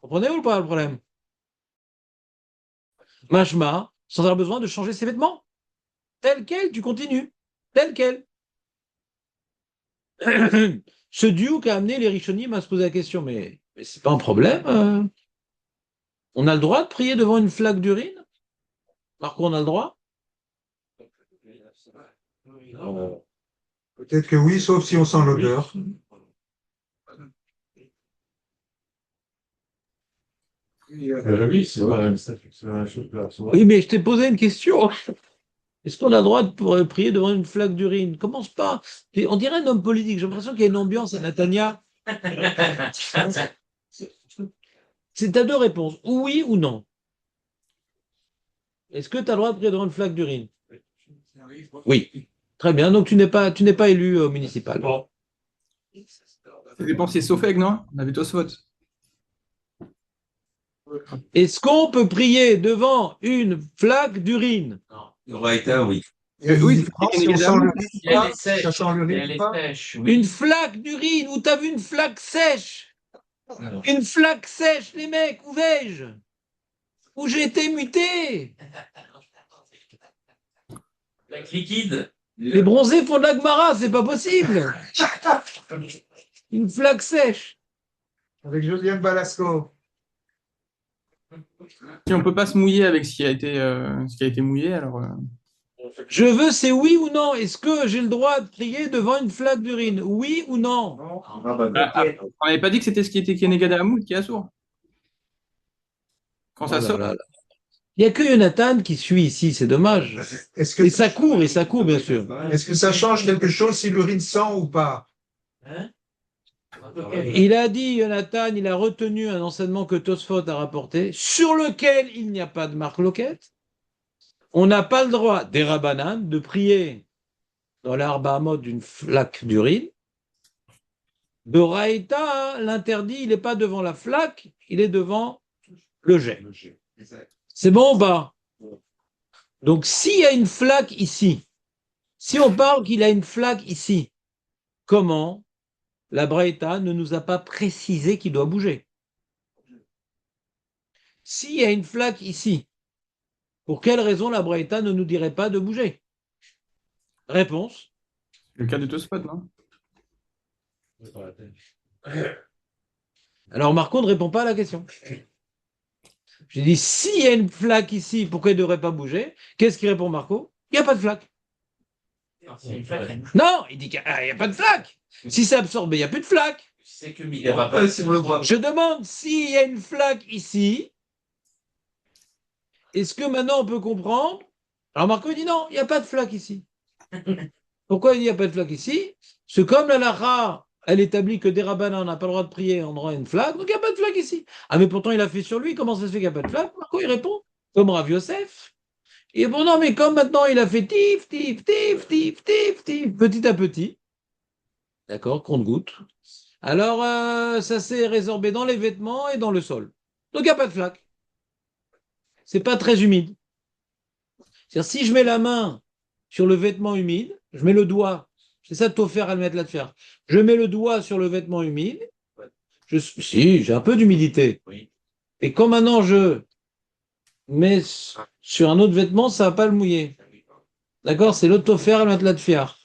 Comprenez ou pas le problème? Mashma, sans avoir besoin de changer ses vêtements. Tel quel, tu continues. Tel quel. Ce duo qui a amené les Rishonim à se poser la question, mais c'est pas un problème. On a le droit de prier devant une flaque d'urine? Marco, on a le droit? Peut-être que oui, sauf si on sent l'odeur. Oui, c'est pas un statut, c'est la chose que la soie. Oui, mais je t'ai posé une question. Est-ce qu'on a le droit de prier devant une flaque d'urine? Commence pas. On dirait un homme politique. J'ai l'impression qu'il y a une ambiance à Natania. C'est à deux réponses. Oui ou non. Est-ce que tu as le droit de prier devant une flaque d'urine? Oui. Très bien. Donc tu n'es pas élu municipal. Ça dépend si c'est Sofeg, non? On avait Tosfot. Est-ce qu'on peut prier devant une flaque d'urine? Le Braïta, oui. Il y a une Oui, différence c'est si on sent l'urine Elle ou pas. est sèche. Ça sent Elle l'urine est ou pas. sèche, oui. Une flaque d'urine, où t'as vu une flaque sèche? Une flaque sèche, les mecs, où vais-je? Où j'ai été muté? La liquide. Les bronzés font de la Gemara, c'est pas possible. Une flaque sèche. Avec Josiane Balasco. Si on peut pas se mouiller avec ce qui a été mouillé, alors. Je veux, c'est oui ou non. Est-ce que j'ai le droit de prier devant une flaque d'urine? Oui ou non? On n'avait pas dit que c'était ce qui était Kenegada Hamoud qui est assourd. Quand ça Oh là sort. là là. Il n'y a que Jonathan qui suit ici, c'est dommage. Est-ce que, Et ça court, bien sûr. est-ce que ça change quelque chose si l'urine sent ou pas? Il a dit, Jonathan, il a retenu un enseignement que Tosfot a rapporté, sur lequel il n'y a pas de marque loquette. On n'a pas le droit, des Rabbanan, de prier dans l'Arba Hamot d'une flaque d'urine. De Raïta, l'interdit, il n'est pas devant la flaque, il est devant le jet. C'est bon ou pas? Donc, s'il y a une flaque ici, si on parle qu'il a une flaque ici, comment la Braïta ne nous a pas précisé qu'il doit bouger? S'il y a une flaque ici, pour quelle raison la Braïta ne nous dirait pas de bouger? Réponse. Le cas de Tosfot, non? Alors Marco ne répond pas à la question. J'ai dit, s'il y a une flaque ici, pourquoi il ne devrait pas bouger? Qu'est-ce qu'il répond Marco? Il n'y a pas de flaque. Non, il dit qu'il n'y a pas de flaque. Si c'est absorbé, il n'y a plus de flaque. C'est que il va pas si on le voit. Je demande s'il y a une flaque ici. Est-ce que maintenant on peut comprendre? Alors Marco il dit non, il n'y a pas de flaque ici. Pourquoi il n'y a pas de flaque ici? C'est comme la lacha, elle établit que des rabbins n'a pas le droit de prier en droit à une flaque, donc il n'y a pas de flaque ici. Ah mais pourtant il a fait sur lui, comment ça se fait qu'il n'y a pas de flaque? Marco il répond, comme Rav Yosef, Et bon, non, mais comme maintenant il a fait tif, tif, tif, tif, tif, tif, petit à petit, d'accord, compte-goutte, alors ça s'est résorbé dans les vêtements et dans le sol. Donc il n'y a pas de flaque. C'est pas très humide. C'est-à-dire, si je mets la main sur le vêtement humide, je mets le doigt, c'est ça de tout faire à le mettre là de faire. Je mets le doigt sur le vêtement humide, si, j'ai un peu d'humidité. Oui. Et quand maintenant je mets sur un autre vêtement, ça va pas le mouiller. D'accord? C'est l'autofer à le mettre là de faire.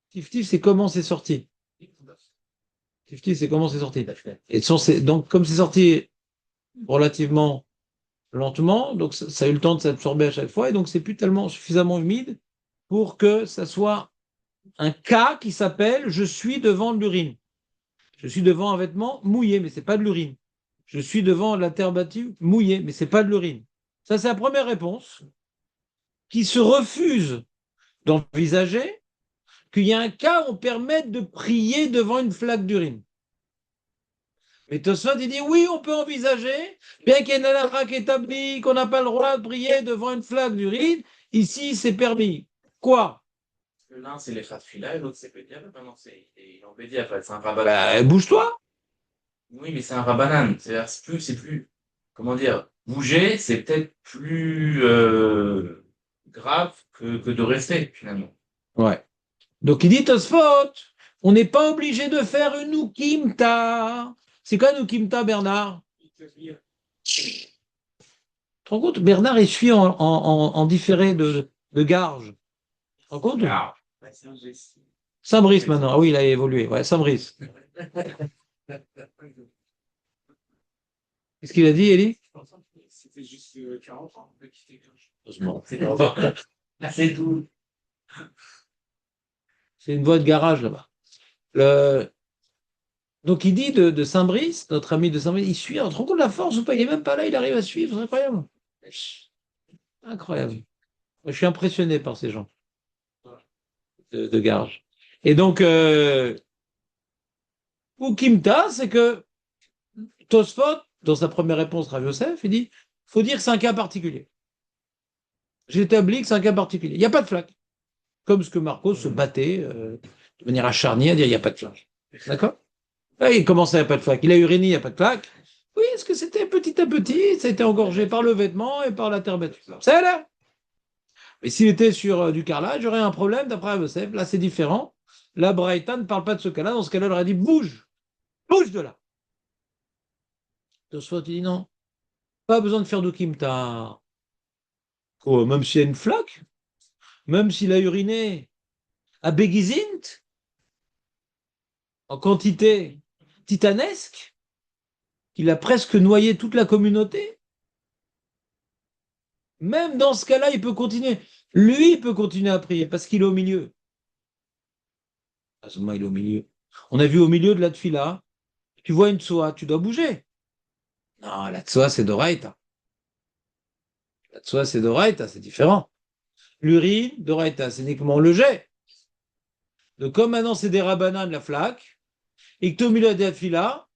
Tif-tif, c'est comment c'est sorti. Tif-tif, c'est comment c'est sorti. Et donc, comme c'est sorti relativement lentement, donc ça a eu le temps de s'absorber à chaque fois, et donc c'est plus tellement suffisamment humide pour que ça soit un cas qui s'appelle je suis devant de l'urine. Je suis devant un vêtement mouillé, mais c'est pas de l'urine. Je suis devant la terre battue mouillée, mais c'est pas de l'urine. Ça, c'est la première réponse qui se refuse d'envisager qu'il y a un cas où on permet de prier devant une flaque d'urine. Mais Tosfot, il dit oui, on peut envisager, bien qu'il y ait une halakha qui établit qu'on n'a pas le droit de prier devant une flaque d'urine, ici c'est permis. Quoi? L'un, c'est les Khatfila et l'autre, c'est Pédia. Maintenant, c'est en Pédia, c'est un rabanan. Bouge-toi. Oui, mais c'est un rabanan. C'est plus, comment dire, bouger, c'est peut-être plus grave que de rester, finalement. Ouais. Donc il dit Tosfot, on n'est pas obligé de faire une Ukimta. C'est quoi une Ukimta, Bernard? Tu te rends compte? Bernard, il suit en différé de garge. Tu te rends compte? Saint-Brice maintenant. Ah oui, il a évolué. Ouais, Saint-Brice. Qu'est-ce qu'il a dit, Elie? C'était juste 40 ans de quitter Grinch. Heureusement. C'est tout. C'est une voie de garage là-bas. Donc il dit de Saint-Brice, notre ami de Saint-Brice, il suit, on te rend compte de la force ou pas? Il n'est même pas là, il arrive à suivre, c'est incroyable. Incroyable. Moi, je suis impressionné par ces gens de garage. Et donc, Ukimta, c'est que Tosfot, dans sa première réponse, Rav Yosef, il dit faut dire que c'est un cas particulier. J'établis que c'est un cas particulier. Il n'y a pas de flaque. Comme ce que Marcos se battait de manière acharnée à dire il n'y a pas de flaque. D'accord? Là, il commençait à n'y a pas de flaque. Il a uriné, il n'y a pas de flaque. Oui, est-ce que c'était petit à petit, ça a été engorgé par le vêtement et par la terre battue. C'est là. Mais s'il était sur du carrelage, j'aurais un problème d'après Rav Yosef. Là, c'est différent. La Braïta ne parle pas de ce cas-là. Dans ce cas-là, elle aurait dit bouge, bouge de là. Tosfot, il dit non, pas besoin de faire d'ukimta. Oh, même s'il y a une flaque, même s'il a uriné à Begizint, en quantité titanesque, qu'il a presque noyé toute la communauté, même dans ce cas-là, il peut continuer. Lui, il peut continuer à prier parce qu'il est au milieu. À ce moment, il est au milieu. On a vu au milieu de la tfila, tu vois une tsoa, tu dois bouger. Non, la tsoa, c'est d'oraita. La tsoa, c'est d'oraita, c'est différent. L'urine, d'oraita, c'est uniquement le jet. Donc, comme maintenant c'est des rabbanan la flaque, et que tu es au milieu de la tfila,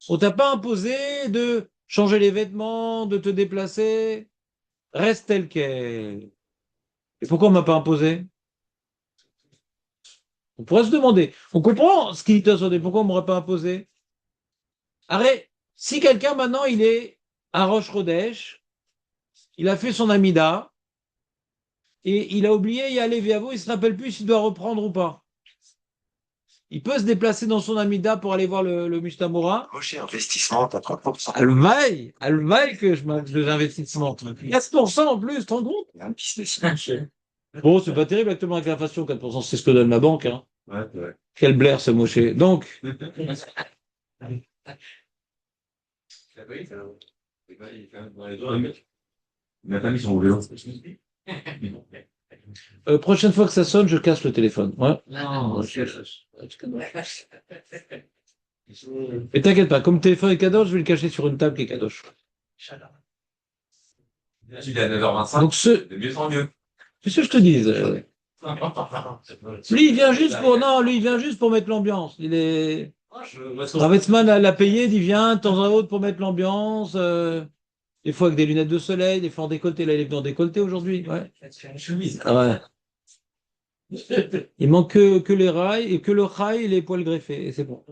on t'a pas imposé de changer les vêtements, de te déplacer. Reste tel quel. Et pourquoi on m'a pas imposé? On pourrait se demander. On comprend ce qu'il t'a sonné. Pourquoi on m'aurait pas imposé? Arrête. Si quelqu'un maintenant il est à Roche-Rodèche, il a fait son amida et il a oublié y aller Viavo, il se rappelle plus s'il doit reprendre ou pas. Il peut se déplacer dans son amida pour aller voir le Mustamura. Rocher investissement, t'as 3%. Alvaï que j'investissement. 4% en plus, t'en compte? Il y a un business. Bon, c'est pas terrible actuellement avec l'inflation, 4%, c'est ce que donne ma banque. Hein. Ouais, ouais. Quel blaire ce moché. Donc, Il a pas mis son vélo. prochaine fois que ça sonne, je casse le téléphone. Ouais. Non, Mais t'inquiète pas, comme le téléphone est kadosh, je vais le cacher sur une table qui est kadosh. Il est à 9h25. Donc De mieux en mieux. qu'est-ce que je te dis Lui, il vient juste pour, non, lui, il vient juste pour mettre l'ambiance. Il est, Ravetsman l'a payé, il vient de temps en temps pour mettre l'ambiance. Des fois avec des lunettes de soleil, des fois en décolleté. Là, il est venu en décolleté aujourd'hui. Ouais. Une chemise. Ouais. Il manque que les rails et que le rail et les poils greffés. Et c'est bon.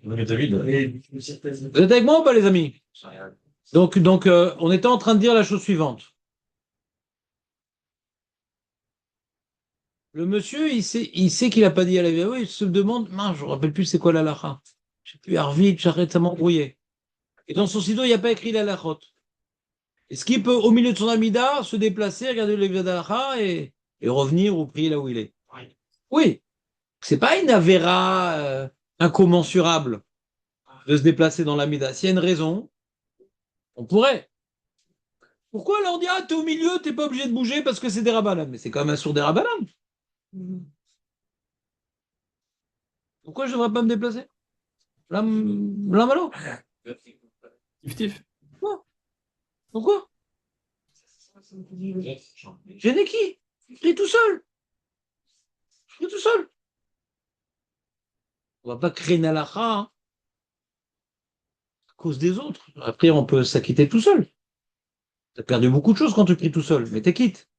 Mais David, Vous êtes avec moi ou pas, les amis? Donc, on était en train de dire la chose suivante. Le monsieur, il sait qu'il n'a pas dit à la vie. Oui, il se demande, mince, je ne me rappelle plus c'est quoi la lacha. Je sais plus, Arvit, j'arrête, ça m'embrouillait. Et dans son sido, il n'y a pas écrit la lachot. Est-ce qu'il peut, au milieu de son amida, se déplacer, regarder le livre d'Alacha et revenir ou prier là où il est? Oui. C'est pas une avéra incommensurable de se déplacer dans l'amida. S'il y a une raison, on pourrait. Pourquoi alors dire, ah, t'es au milieu, t'es pas obligé de bouger parce que c'est des rabanan? Mais c'est quand même un sourd des rabanan. Pourquoi je devrais pas me déplacer? Là, malo. Tif. Pourquoi? Gêner qui? Je prie tout seul. Je prie tout seul. On va pas créer une halakha à cause des autres. Après, on peut s'acquitter tout seul. Tu as perdu beaucoup de choses quand tu pries tout seul, mais t'es quitte.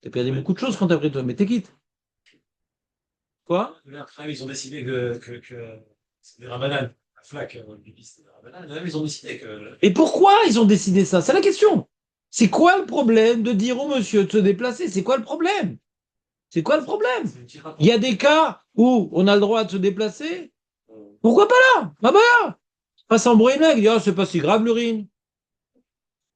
Tu as perdu beaucoup de choses quand tu as pris tout seul, mais t'es quitte. Quoi? ils ont décidé que c'est des rabananes. La flaque, le pipi, c'est des rabananes. Même ils ont décidé que. Et pourquoi ils ont décidé ça? C'est la question. C'est quoi le problème de dire au monsieur de se déplacer? C'est quoi le problème? C'est quoi le problème? Il y a des cas où on a le droit de se déplacer. Pourquoi pas là? Ah bah là! Pas s'embrouiller avec, dire, ah, c'est pas si grave l'urine.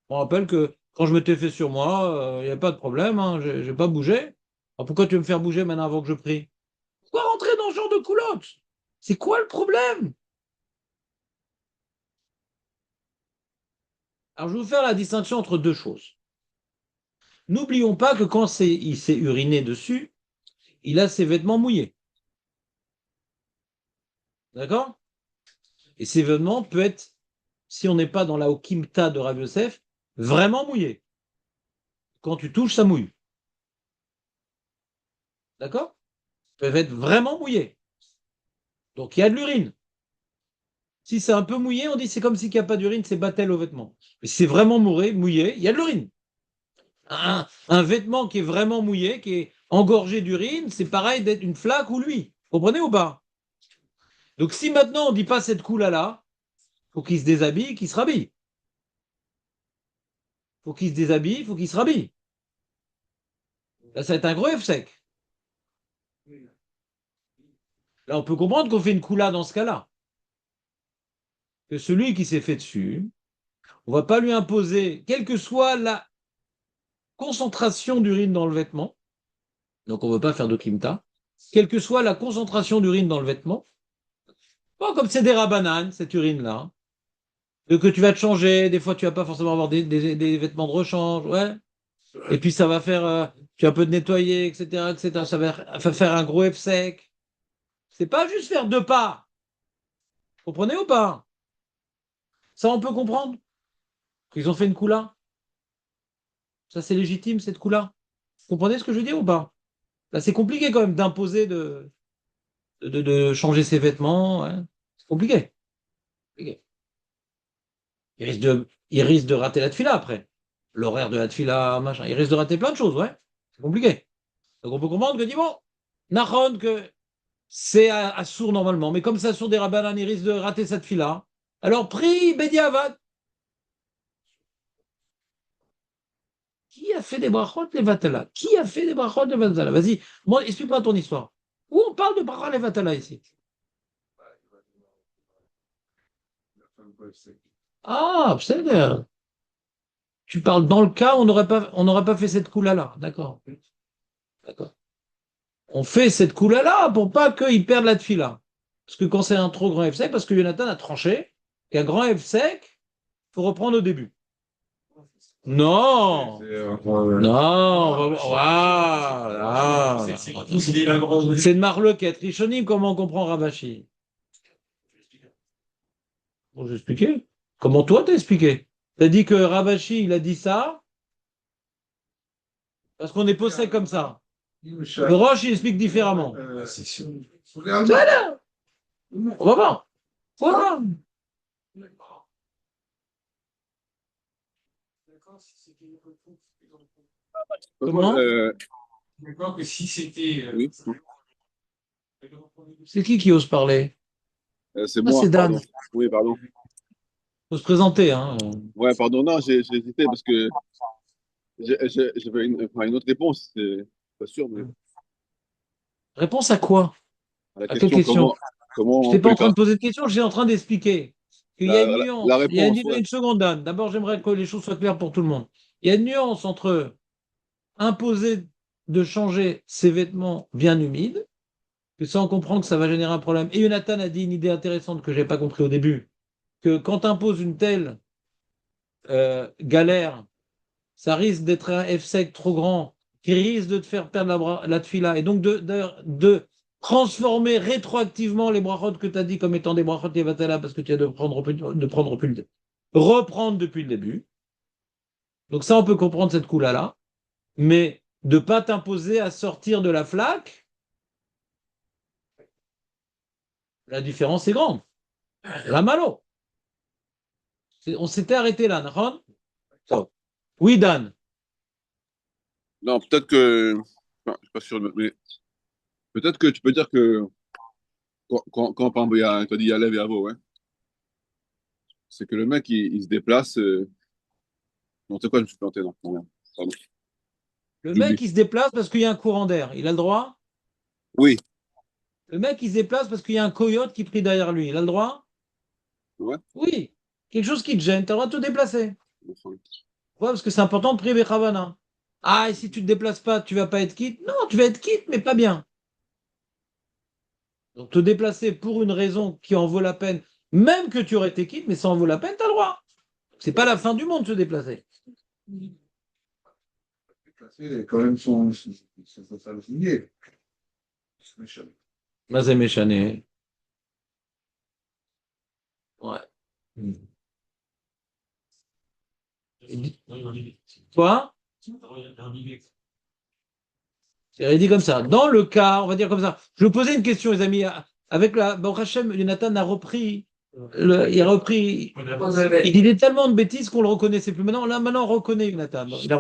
On rappelle que quand je m'étais fait sur moi, il n'y a pas de problème, hein, j'ai pas bougé. Alors pourquoi tu veux me faire bouger maintenant avant que je prie? Pourquoi rentrer dans ce genre de coulotte? C'est quoi le problème? Alors je vais vous faire la distinction entre deux choses. N'oublions pas que quand il s'est uriné dessus, il a ses vêtements mouillés. D'accord? Et ces vêtements peuvent être, si on n'est pas dans la Okimta de Rav Yosef, vraiment mouillés. Quand tu touches, ça mouille. D'accord? Ils peuvent être vraiment mouillés. Donc il y a de l'urine. Si c'est un peu mouillé, on dit c'est comme s'il n'y a pas d'urine, c'est battel au vêtement. Mais si c'est vraiment mouillé, il y a de l'urine. Un vêtement qui est vraiment mouillé, qui est engorgé d'urine, c'est pareil d'être une flaque ou lui. Comprenez ou pas? Donc si maintenant on ne dit pas cette coula-là, il faut qu'il se déshabille, qu'il se rhabille. Il faut qu'il se déshabille, il faut qu'il se rhabille. Là, ça va être un gros F sec. Là, on peut comprendre qu'on fait une coula dans ce cas-là. Que celui qui s'est fait dessus, on ne va pas lui imposer, quelle que soit la concentration d'urine dans le vêtement, donc on ne veut pas faire de kimta, quelle que soit la concentration d'urine dans le vêtement, bon, comme c'est des rabananes, cette urine-là, que tu vas te changer, des fois tu vas pas forcément avoir des vêtements de rechange, ouais, et puis ça va faire, tu vas un peu te nettoyer, etc., etc., ça va faire un gros F sec. C'est pas juste faire deux pas. Comprenez ou pas? Ça, on peut comprendre qu'ils ont fait une coula. Ça, c'est légitime, cette coula. Vous comprenez ce que je veux dire ou pas? Là, c'est compliqué quand même d'imposer de changer ses vêtements. Ouais. C'est compliqué. Il risque de rater la tefila après. L'horaire de la tefila, machin. Il risque de rater plein de choses, ouais. C'est compliqué. Donc on peut comprendre que dit bon, Nahon, que c'est à sourd normalement, mais comme ça sourd des rabbanan, il risque de rater cette tefila. Alors prie Bediavad. Qui a fait des brachot les vatala? Qui a fait des brachot les vatala? Vas-y, moi, explique-moi ton histoire. Où on parle de brachot les vatala ici? Ah, c'est bien. Tu parles dans le cas où on n'aurait pas fait cette coula-là. D'accord. D'accord. On fait cette coula-là pour pas qu'il perde la tefila. Parce que quand c'est un trop grand F sec, parce que Jonathan a tranché qu'un grand F sec, il faut reprendre au début. Non, non, voilà. C'est de marloquette. Rishonim, comment on comprend Ravashi? Bon, j'ai expliqué. Comment toi t'as expliqué? T'as dit que Ravashi, il a dit ça parce qu'on est posé comme ça. Le Roche, il explique différemment. Voilà. On va voir. Voilà. Comment? D'accord que si c'était. Oui, C'est qui ose parler? c'est Ah, moi, c'est Dan. pardon. Oui, pardon. Faut se présenter, hein. Ouais, pardon, non, j'ai hésité parce que j'avais une autre réponse, c'est pas sûr, mais Réponse à quoi? à la À quelle question question? comment Je on n'étais pas peut en train de poser de questions, j'étais en train d'expliquer qu'il y a une la nuance. Il y a réponse, ouais. une seconde, Dan. D'abord, j'aimerais que les choses soient claires pour tout le monde. Il y a une nuance entre imposer de changer ses vêtements bien humides, que ça, on comprend que ça va générer un problème. Et Jonathan a dit une idée intéressante que je n'ai pas compris au début, que quand tu imposes une telle galère, ça risque d'être un F sec trop grand, qui risque de te faire perdre la tefila, et donc de transformer rétroactivement les brachot que tu as dit comme étant des brachot yevatala, parce que tu as reprendre depuis le début. Donc ça, on peut comprendre cette coula-là, mais de ne pas t'imposer à sortir de la flaque, la différence est grande. La malo. On s'était arrêté là, Nahon? Oui, Dan. Non, peut-être que, enfin, je suis pas sûr, mais peut-être que tu peux dire que par exemple, tu as dit Yalev et Avo, ouais, c'est que le mec, il se déplace. Non, c'est quoi, je me suis planté, non, non, pardon, Le mec, j'oublie. il se déplace parce qu'il y a un courant d'air. Il a le droit? Oui, Le mec, il se déplace parce qu'il y a un coyote qui prie derrière lui. Il a le droit? ouais, Oui. Quelque chose qui te gêne, tu as le droit de te déplacer. enfin, Ouais, parce que c'est important de prier Chavana. Ah, et si tu te déplaces pas, tu vas pas être quitte? Non, tu vas être quitte, mais pas bien. Donc te déplacer pour une raison qui en vaut la peine, même que tu aurais été quitte, mais ça en vaut la peine, tu as le droit. C'est pas la fin du monde de se déplacer. C'est quand même ça le signer. Mazé méchané. Ouais. Quoi? Il dit comme ça. Dans le cas, on va dire comme ça. Je vais vous poser une question, les amis. Avec la Baruch Hashem, Jonathan a repris. Il a repris. Il disait tellement de bêtises qu'on le reconnaissait plus. Maintenant, on reconnaît Jonathan. Il a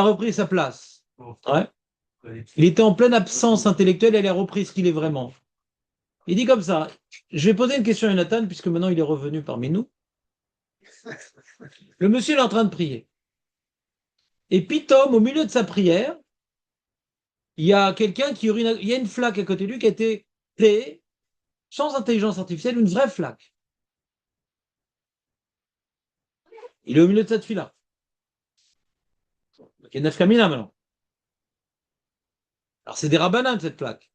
repris sa place. Ouais. Il était en pleine absence intellectuelle et il a repris ce qu'il est vraiment. Il dit comme ça. Je vais poser une question à Jonathan, puisque maintenant il est revenu parmi nous. Le monsieur est en train de prier. Et Pitom, au milieu de sa prière, il y a quelqu'un qui urine. Il y a une flaque à côté de lui qui a été créée sans intelligence artificielle, une vraie flaque. Il est au milieu de cette fille-là. Il y a Nafkamina maintenant. Alors c'est des rabanans cette flaque.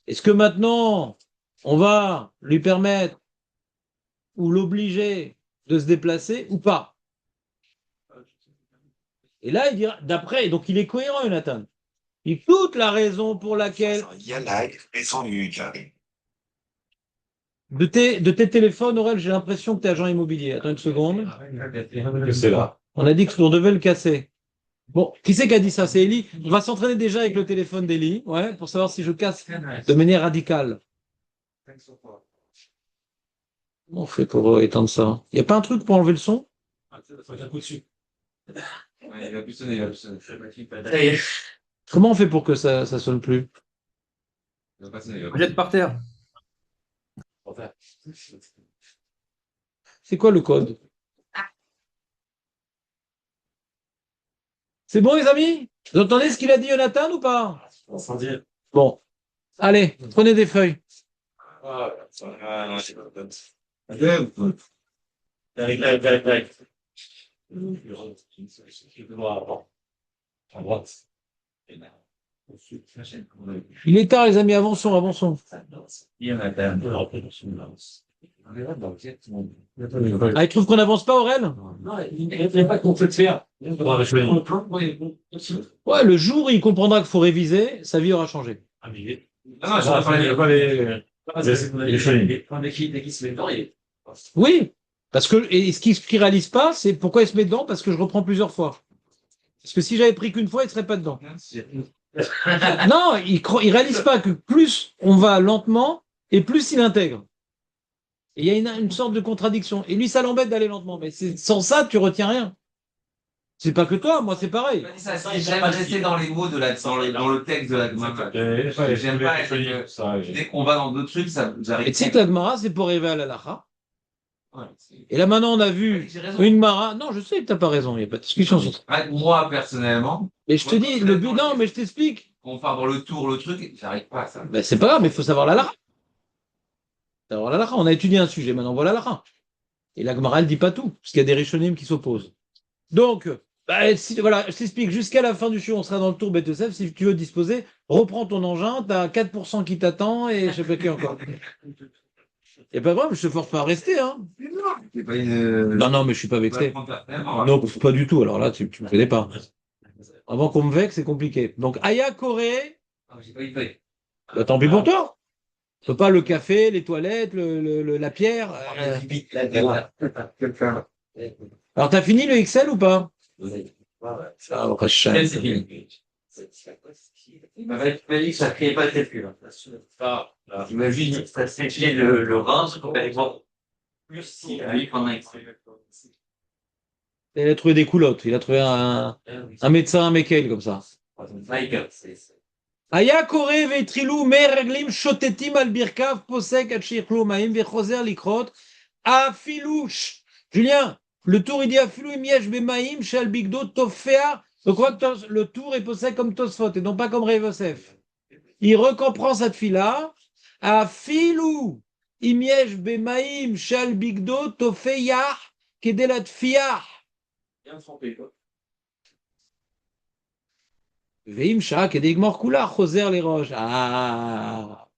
Est-ce que maintenant on va lui permettre ou l'obliger de se déplacer ou pas? Et là il dira, d'après, donc il est cohérent, Jonathan. Il dit toute la raison pour laquelle de tes téléphones, Aurel, j'ai l'impression que tu es agent immobilier. Attends une seconde. C'est là. On a dit qu'on devait le casser. Bon, qui c'est qui a dit ça? C'est Eli. On va s'entraîner déjà avec le téléphone d'Eli, ouais, pour savoir si je casse de manière radicale. Comment on fait pour éteindre ça? Il n'y a pas un truc pour enlever le son? Comment on fait pour que ça sonne plus? Jette par terre. C'est quoi le code? C'est bon, les amis? Vous entendez ce qu'il a dit, Jonathan, ou pas? Sans dire. Bon. Allez, prenez des feuilles. Il est tard, les amis, avançons, avançons. Ah, il trouve qu'on n'avance pas, Aurel? Non, il n'y a pas qu'on peut le faire. Ouais, le jour où il comprendra qu'il faut réviser, sa vie aura changé. Ah, non, je pas les. Oui, parce que, et ce qu'il ne réalise pas, c'est pourquoi il se met dedans, parce que je reprends plusieurs fois. Parce que si j'avais pris qu'une fois, il ne serait pas dedans. Non, il ne réalise pas que plus on va lentement, et plus il intègre. Et il y a une sorte de contradiction. Et lui, ça l'embête d'aller lentement. Mais sans ça, tu retiens rien. C'est pas que toi, moi c'est pareil. J'aime rester dans les mots dans le texte de la Gemara. J'aime pas dès qu'on va dans d'autres trucs, ça, j'arrive. Et tu sais que la Gemara, c'est pour arriver à la Lacha. Ouais, Et là maintenant, on a vu j'ai raison. une Gemara. Non, je sais que t'as pas raison, il n'y a pas de discussion sur ça. Moi, personnellement, Mais je te dis, le but, non, mais je t'explique. on part dans le tour, le truc, j'arrive pas à ça. Ben, c'est pas grave, mais il faut savoir la Lacha. Savoir la Lacha. On a étudié un sujet, maintenant voilà la Lacha. Et la Gemara, elle dit pas tout, parce qu'il y a des Rishonim qui s'opposent. Donc, voilà, je t'explique, jusqu'à la fin du show, on sera dans le tour Beth Yosef. Si tu veux disposer, reprends ton engin, t'as 4% qui t'attend et je sais pas qui encore. Et pas grave, je te force pas à rester, hein. C'est pas une. Non, mais je suis pas vexé. Non, pas du tout. Alors là, tu me connais pas. Avant qu'on me vexe, c'est compliqué. Donc, Aya Corée, J'ai pas idée. bah, tant pis pour toi. Tu peux pas le café, les toilettes, la pierre. Alors, t'as fini le Excel ou pas? Ah, Rachel. Il m'a dit que ça ne créait pas de calcul. J'imagine que ça fait le rein, c'est complètement plus si lui qu'on a extrait. Il a trouvé des coulottes. Il a trouvé un médecin, un Mekel, comme ça. Aya Koré ve'trilou me'reglim shotetim al birkav posek at shichlu ma'im ve'choser likrot afilou. Julien, le tour il dit afilou imiesh be'ma'im shal bigdo tofea. Donc on voit que le tour est posé comme Tosfot et non pas comme Rav Yosef. Il recomprend cette fille-là. Afilou imiesh be'ma'im shal bigdo tofea kedelat fiah. Bien trempé, quoi. Veim shak et digmor kula choser les roches. Ah,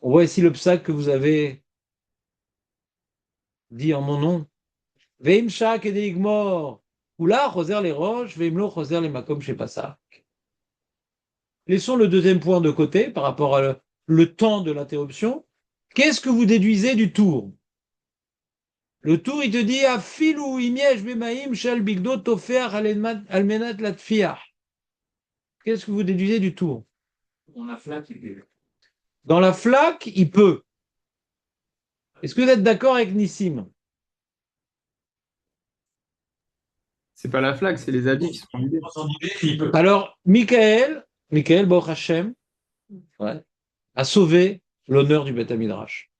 on voit ici le psaque que vous avez dit en mon nom. Veim shak et digmor kula choser les roches. Veim lo choser les makom chez Passa. Laissons le deuxième point de côté par rapport à le temps de l'interruption. Qu'est-ce que vous déduisez du tour? Le tour, il te dit afilou imiesh bemaim shel bigdo tofer almenat latfiah. Qu'est-ce que vous déduisez du tour? On a flaque. Dans la flaque, il peut. Est-ce que vous êtes d'accord avec Nissim? C'est pas la flaque, c'est les habits qui sont vidés. Alors, Michael Baruch Hashem, a sauvé l'honneur du Beth Midrash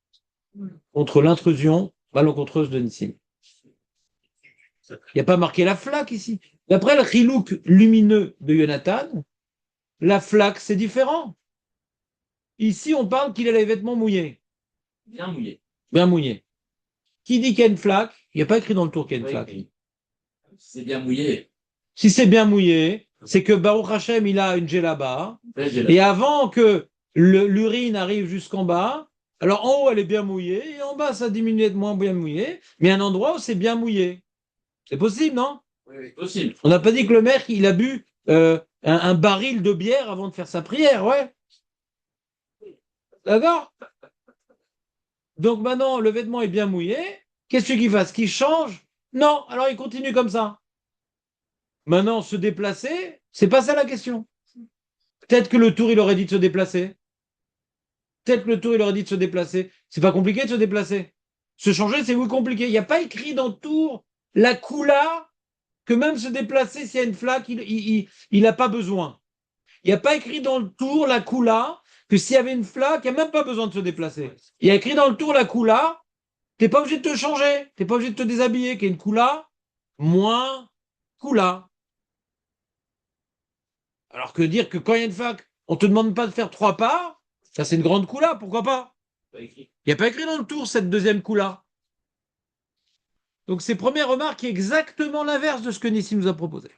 contre l'intrusion malencontreuse de Nissim. Il n'y a pas marqué la flaque ici. D'après le chilouk lumineux de Jonathan, la flaque, c'est différent. Ici, on parle qu'il a les vêtements mouillés. Bien mouillé. Bien mouillés. Qui dit qu'il y a une flaque? Il n'y a pas écrit dans le tour qu'il y a une flaque. C'est bien mouillé. Si c'est bien mouillé, c'est que Baruch Hashem, il a une djellaba. Et avant que l'urine arrive jusqu'en bas, alors en haut, elle est bien mouillée, et en bas, ça diminue d'être moins bien mouillé, mais un endroit où c'est bien mouillé. C'est possible, non? Oui, possible. On n'a pas dit que le mec, il a bu un baril de bière avant de faire sa prière, ouais. D'accord? Donc maintenant, le vêtement est bien mouillé. Qu'est-ce qu'il fasse? Qu'il change? Non, alors il continue comme ça. Maintenant, se déplacer, c'est pas ça la question. Peut-être que le tour, il aurait dit de se déplacer. Peut-être que le tour, il aurait dit de se déplacer. C'est pas compliqué de se déplacer. Se changer, c'est compliqué. Il n'y a pas écrit dans le tour la coula que même se déplacer, s'il y a une flaque, il n'a pas besoin. Il n'y a pas écrit dans le tour la coula que s'il y avait une flaque, il n'y a même pas besoin de se déplacer. Il y a écrit dans le tour la coula, tu n'es pas obligé de te changer, tu n'es pas obligé de te déshabiller, qu'il y a une coula moins coula. Alors que dire que quand il y a une flaque, on ne te demande pas de faire 3 pas, ça c'est une grande coula, pourquoi pas? Il n'y a pas écrit dans le tour cette deuxième coula. Donc ces premières remarques est exactement l'inverse de ce que Nissim nous a proposé.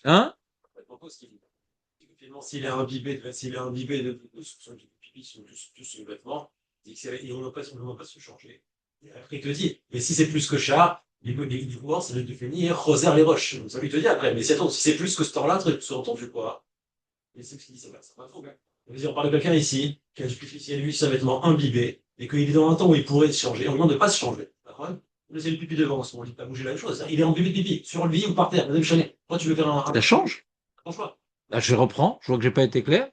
Hein? S'il est imbibé de son pipi sur tout son vêtement, on ne va pas se changer. Et après, il te dit, mais si c'est plus que ça, les pouvoirs, ça va te finir, Roser les roches. Ça lui te dit après, mais si attends, si c'est plus que ce temps-là, sur ton, tu fais quoi? Et c'est ce qu'il dit, ça va trop bien. On parle de quelqu'un ici, qui a lui son vêtement imbibé, et qu'il est dans un temps où il pourrait se changer, on lui demande de ne pas se changer. D'accord? Laissez le pipi devant, on dit pas bouger la même chose. Il est imbibé de pipi, sur le lit ou par terre, même chané. Pourquoi tu veux faire un. Ça change. Franchement. Là, je reprends, je vois que j'ai pas été clair.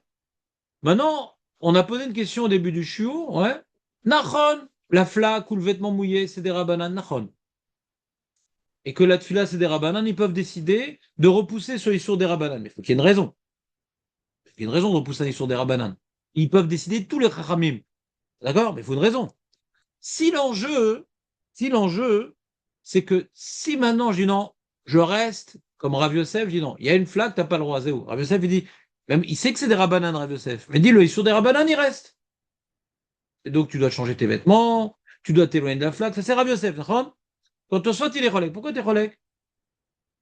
Maintenant, on a posé une question au début du shiur, ouais. Nachon, la flaque ou le vêtement mouillé, c'est des rabanan, nachon. et que la tfila c'est des rabanan, ils peuvent décider de repousser sur les sourds des rabanan. Mais il faut qu'il y ait une raison. Il faut qu'il y ait une raison de repousser les sourds des rabanan. Ils peuvent décider tous les chachamim. D'accord? Mais il faut une raison. Si l'enjeu, c'est que si maintenant je dis non, je reste, comme Rav Yosef, je dis non, il y a une flaque, t'as pas le droit, c'est où? Rav Yosef, il dit, même, il sait que c'est des rabanan, Rav Yosef, mais dis-le, sur des rabanan, il reste. Et donc, tu dois changer tes vêtements, tu dois t'éloigner de la flaque, ça c'est Rav Yosef, d'accord? Quand Tosfot, il est relais. Pourquoi t'es relais?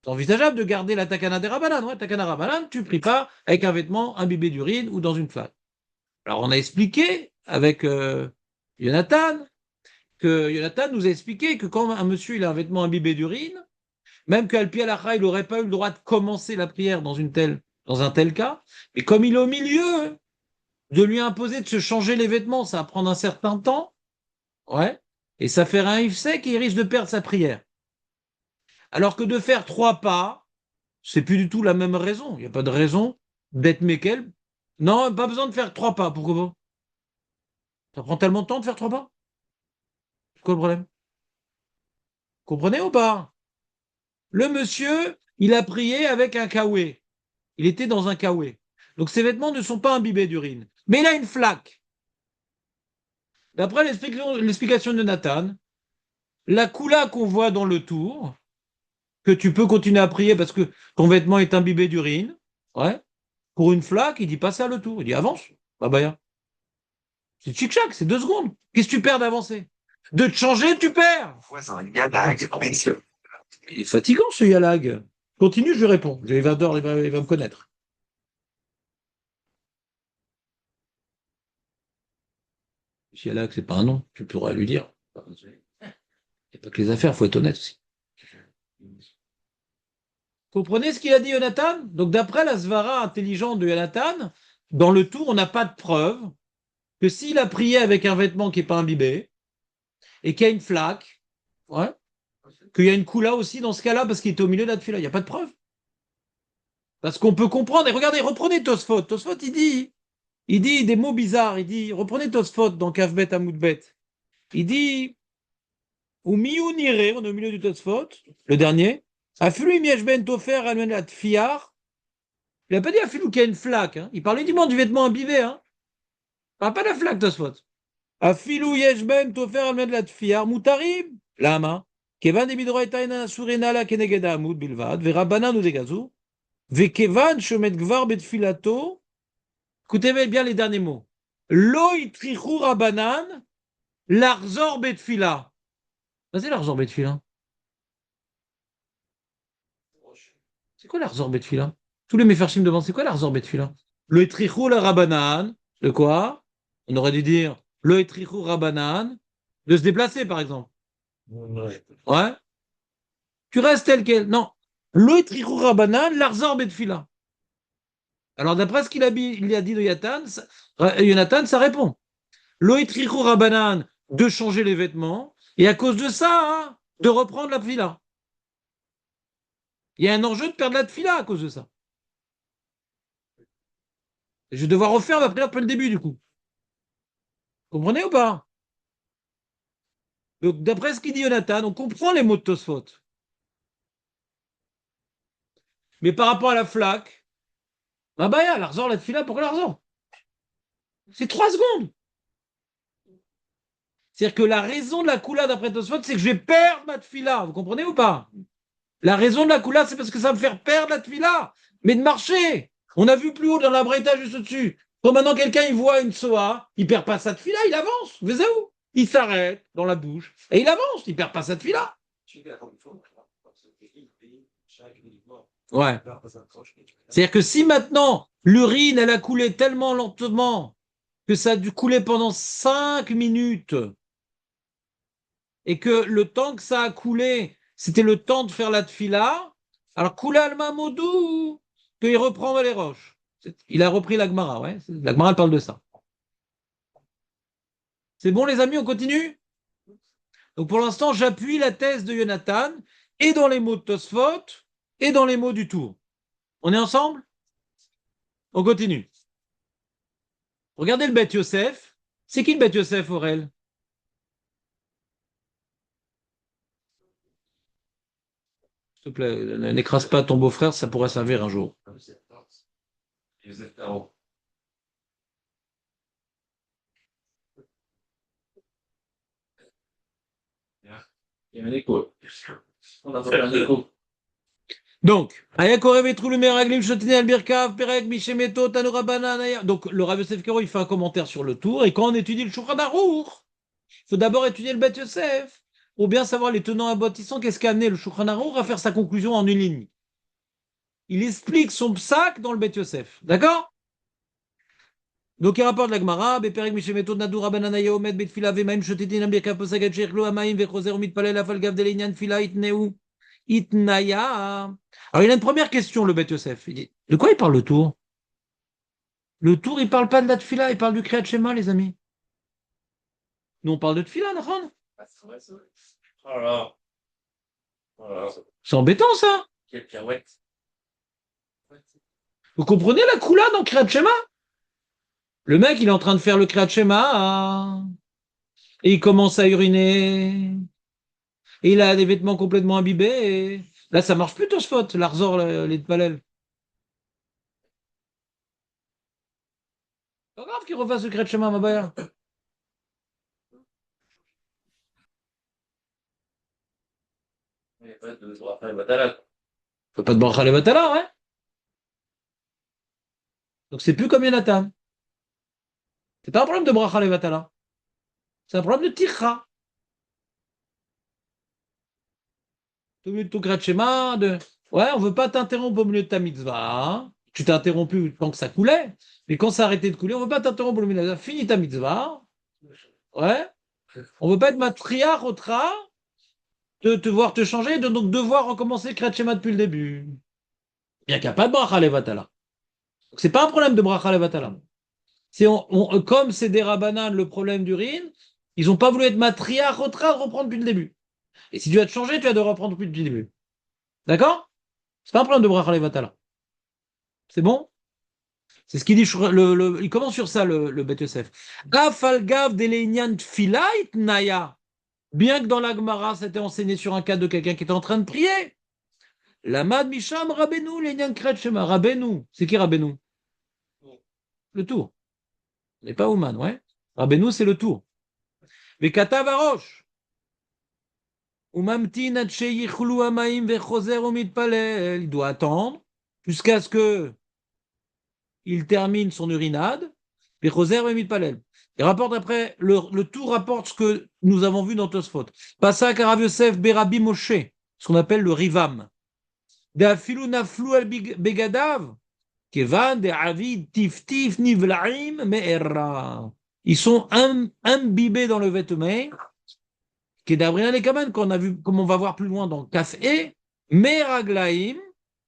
C'est envisageable de garder la takana des rabanan, ouais, takana rabanan, tu pries pas avec un vêtement imbibé d'urine ou dans une flaque. Alors, on a expliqué avec Jonathan, que Jonathan nous a expliqué que quand un monsieur il a un vêtement imbibé d'urine, même qu'Al Pi Halacha, il n'aurait pas eu le droit de commencer la prière dans un tel cas, mais comme il est au milieu, de lui imposer de se changer les vêtements, ça va prendre un certain temps, ouais, et ça fait un ifsek et il risque de perdre sa prière. Alors que de faire 3 pas, c'est plus du tout la même raison. Il n'y a pas de raison d'être méquel. Non, pas besoin de faire 3 pas. Pourquoi pas? Ça prend tellement de temps de faire 3 pas? C'est quoi le problème? Comprenez ou pas? Le monsieur, il a prié avec un kaoué. Il était dans un kaoué. Donc ses vêtements ne sont pas imbibés d'urine. Mais il a une flaque. D'après l'explication de Nathan, la coula qu'on voit dans le tour, que tu peux continuer à prier parce que ton vêtement est imbibé d'urine, ouais, pour une flaque, il dit pas ça le tour. Il dit avance. Bah, bah, c'est tchic-chac, c'est 2 secondes. Qu'est-ce que tu perds d'avancer? De te changer, tu perds. Il est fatigant ce Yalag. Continue, je lui réponds. Il va me connaître. Yalag, c'est pas un nom, tu pourras lui dire. Il n'y a pas que les affaires, il faut être honnête aussi. Comprenez ce qu'il a dit Jonathan? Donc d'après la svara intelligente de Jonathan, dans le tour, on n'a pas de preuve que s'il a prié avec un vêtement qui n'est pas imbibé, et qu'il y a une flaque, ouais, qu'il y a une coula aussi dans ce cas-là, parce qu'il était au milieu de la tefila. Il n'y a pas de preuve. Parce qu'on peut comprendre, et regardez, reprenez Tosfot. Tosfot, il dit des mots bizarres. Il dit, reprenez Tosfot dans Kafbet Amoudbet. Il dit, ou miou nire, on est au milieu du Tosfot, le dernier, afulu mieshben tofer almen la tfiar. Il n'a pas dit afulu qu'il y a une flaque. Hein. Il parlait du vêtement imbibé. Hein. Il parle pas de la flaque, Tosfot. Afilou yeshben tofer almen la tfiar, mutarim, lama. כיוון דמדאורייתא אינה אסורין לה כנגד העמוד בלבד, ורבנן הוא דגזו, וכיוון שעומד כבר בתפילתו, écoutez bien les derniers mots, לא הטריחו רבנן לחזור בתפילה. מה זה לחזור בתפילה? C'est quoi לחזור בתפילה? Tous les méfarchim me demandent, c'est quoi לחזור בתפילה? לא הטריחו לרבנן, de quoi? On aurait dû dire, לא הטריחו רבנן, de se déplacer par exemple. Ouais. Tu restes tel quel. Non. Loitrichou Rabanan, l'arzor betfila. Alors, d'après ce qu'il a dit de Jonathan, ça répond. Loitrichou Rabanan, de changer les vêtements, et à cause de ça, hein, de reprendre la tfila. Il y a un enjeu de perdre la tfila à cause de ça. Je vais devoir refaire ma prière depuis le début, du coup. Comprenez ou pas? Donc, d'après ce qu'il dit Jonathan, on comprend les mots de Tosfot. Mais par rapport à la flaque, bah bah, l'arzor, la tfila, pourquoi l'arzor? C'est 3 secondes. C'est-à-dire que la raison de la coula d'après Tosfot, c'est que je vais perdre ma tfila. Vous comprenez ou pas? La raison de la coula, c'est parce que ça va me faire perdre la tfila. Mais de marcher. On a vu plus haut dans la braïta juste au-dessus. Quand maintenant quelqu'un il voit une soa, il perd pas sa tfila, il avance. Vous savez où? Il s'arrête dans la bouche et il avance. Il perd pas sa tfila. Ouais. C'est-à-dire que si maintenant l'urine elle a coulé tellement lentement que ça a dû couler pendant 5 minutes et que le temps que ça a coulé, c'était le temps de faire la tfila, alors Kula Alma Modou, qu'il reprend les roches. Il a repris la Gemara, ouais. La Gemara parle de ça. C'est bon les amis, on continue? Donc pour l'instant, j'appuie la thèse de Jonathan et dans les mots de Tosfot et dans les mots du tour. On est ensemble? On continue. Regardez le Beth Yosef. C'est qui le Beth Yosef, Aurel? S'il te plaît, n'écrase pas ton beau-frère, ça pourrait servir un jour. Il y a un écho. On a fait un écho. Donc, donc le Rav Yosef Karo, il fait un commentaire sur le tour, et quand on étudie le Shulchan Aruch, il faut d'abord étudier le Bet Yosef, pour bien savoir les tenants et aboutissants, qu'est-ce qui a amené le Shulchan Aruch à faire sa conclusion en une ligne. Il explique son psak dans le Bet Yosef, d'accord? Donc il rapporte la Gemara, Beperek Mishemetot Nadu Rabbanan Omed Betfila Vemaim Shotetin Birka Posagat Shechlo Amaim Vechoser Mitpalel Afal Gav Delinyan Fila Itneu Itnaya. Alors il a une première question, le Bet Yosef. Il dit, de quoi il parle le tour? Le tour, il parle pas de la Tfila, il parle du Kriyat Shema, les amis. Nous on parle de Tfila, Nachon? Oh là. Oh là. C'est embêtant ça. Quelle pirouette. Vous comprenez la Kula dans Kriyat Shema? Le mec, il est en train de faire le Kriyat Shema, hein, et il commence à uriner, et il a des vêtements complètement imbibés, et là, ça marche plus, Tosfot, l'Arzor, les Palel. Pas grave qu'il refasse le Kriyat Shema, ma baya. Il n'y a pas de bracha et batala. Faut pas de bracha les batala, ouais. Donc c'est plus comme Yonatan. C'est pas un problème de bracha les batala. C'est un problème de tircha. Au milieu de ton Kriyat Shema, ouais, on veut pas t'interrompre au milieu de ta mitzvah. Hein. Tu t'es interrompu tant que ça coulait, mais quand ça a arrêté de couler, on veut pas t'interrompre au milieu de la mitzvah. Finis ta mitzvah. Ouais. On veut pas être matriarch au tra, de te voir te changer, de donc devoir recommencer le Kriyat Shema depuis le début. Bien qu'il n'y a pas de bracha levatala. Donc c'est pas un problème de bracha levatala. C'est comme c'est des rabbanan le problème d'urine, ils n'ont pas voulu être matriarch au tra, reprendre depuis le début. Et si tu vas te changer, tu vas devoir reprendre depuis le début. D'accord? C'est pas un problème de bracha levatala. C'est bon? C'est ce qu'il dit, il commence sur ça, le Bet Yosef. Afalgav deleinyan tfilait naya. Bien que dans la Gemara, c'était enseigné sur un cas de quelqu'un qui était en train de prier. Lamad Misham Rabbeinu, l'Einyan Kriyat Shema. Rabbeinu, c'est qui Rabbeinu? Le tour. Mais pas Ouman, ouais. Rabbeinu, c'est le tour. Vekatav Arosh. Umamtin Atshe Yichlu Amaim Vechoser Umitpalel. Il doit attendre jusqu'à ce que il termine son urinade. Vechoser Umitpalel. Il rapporte après, le tout rapporte ce que nous avons vu dans Tosfot. Pasak Rav Yosef Berabi Moshe, ce qu'on appelle le Rivam. D'Afilu Naflu al Begadav, Kevan de Avid Tiftif Nivlaim Me'era. Ils sont imbibés dans le vêtement, qui est d'Abrina les Kaman, qu'on a vu, comme on va voir plus loin dans Kafé, Meraglaim,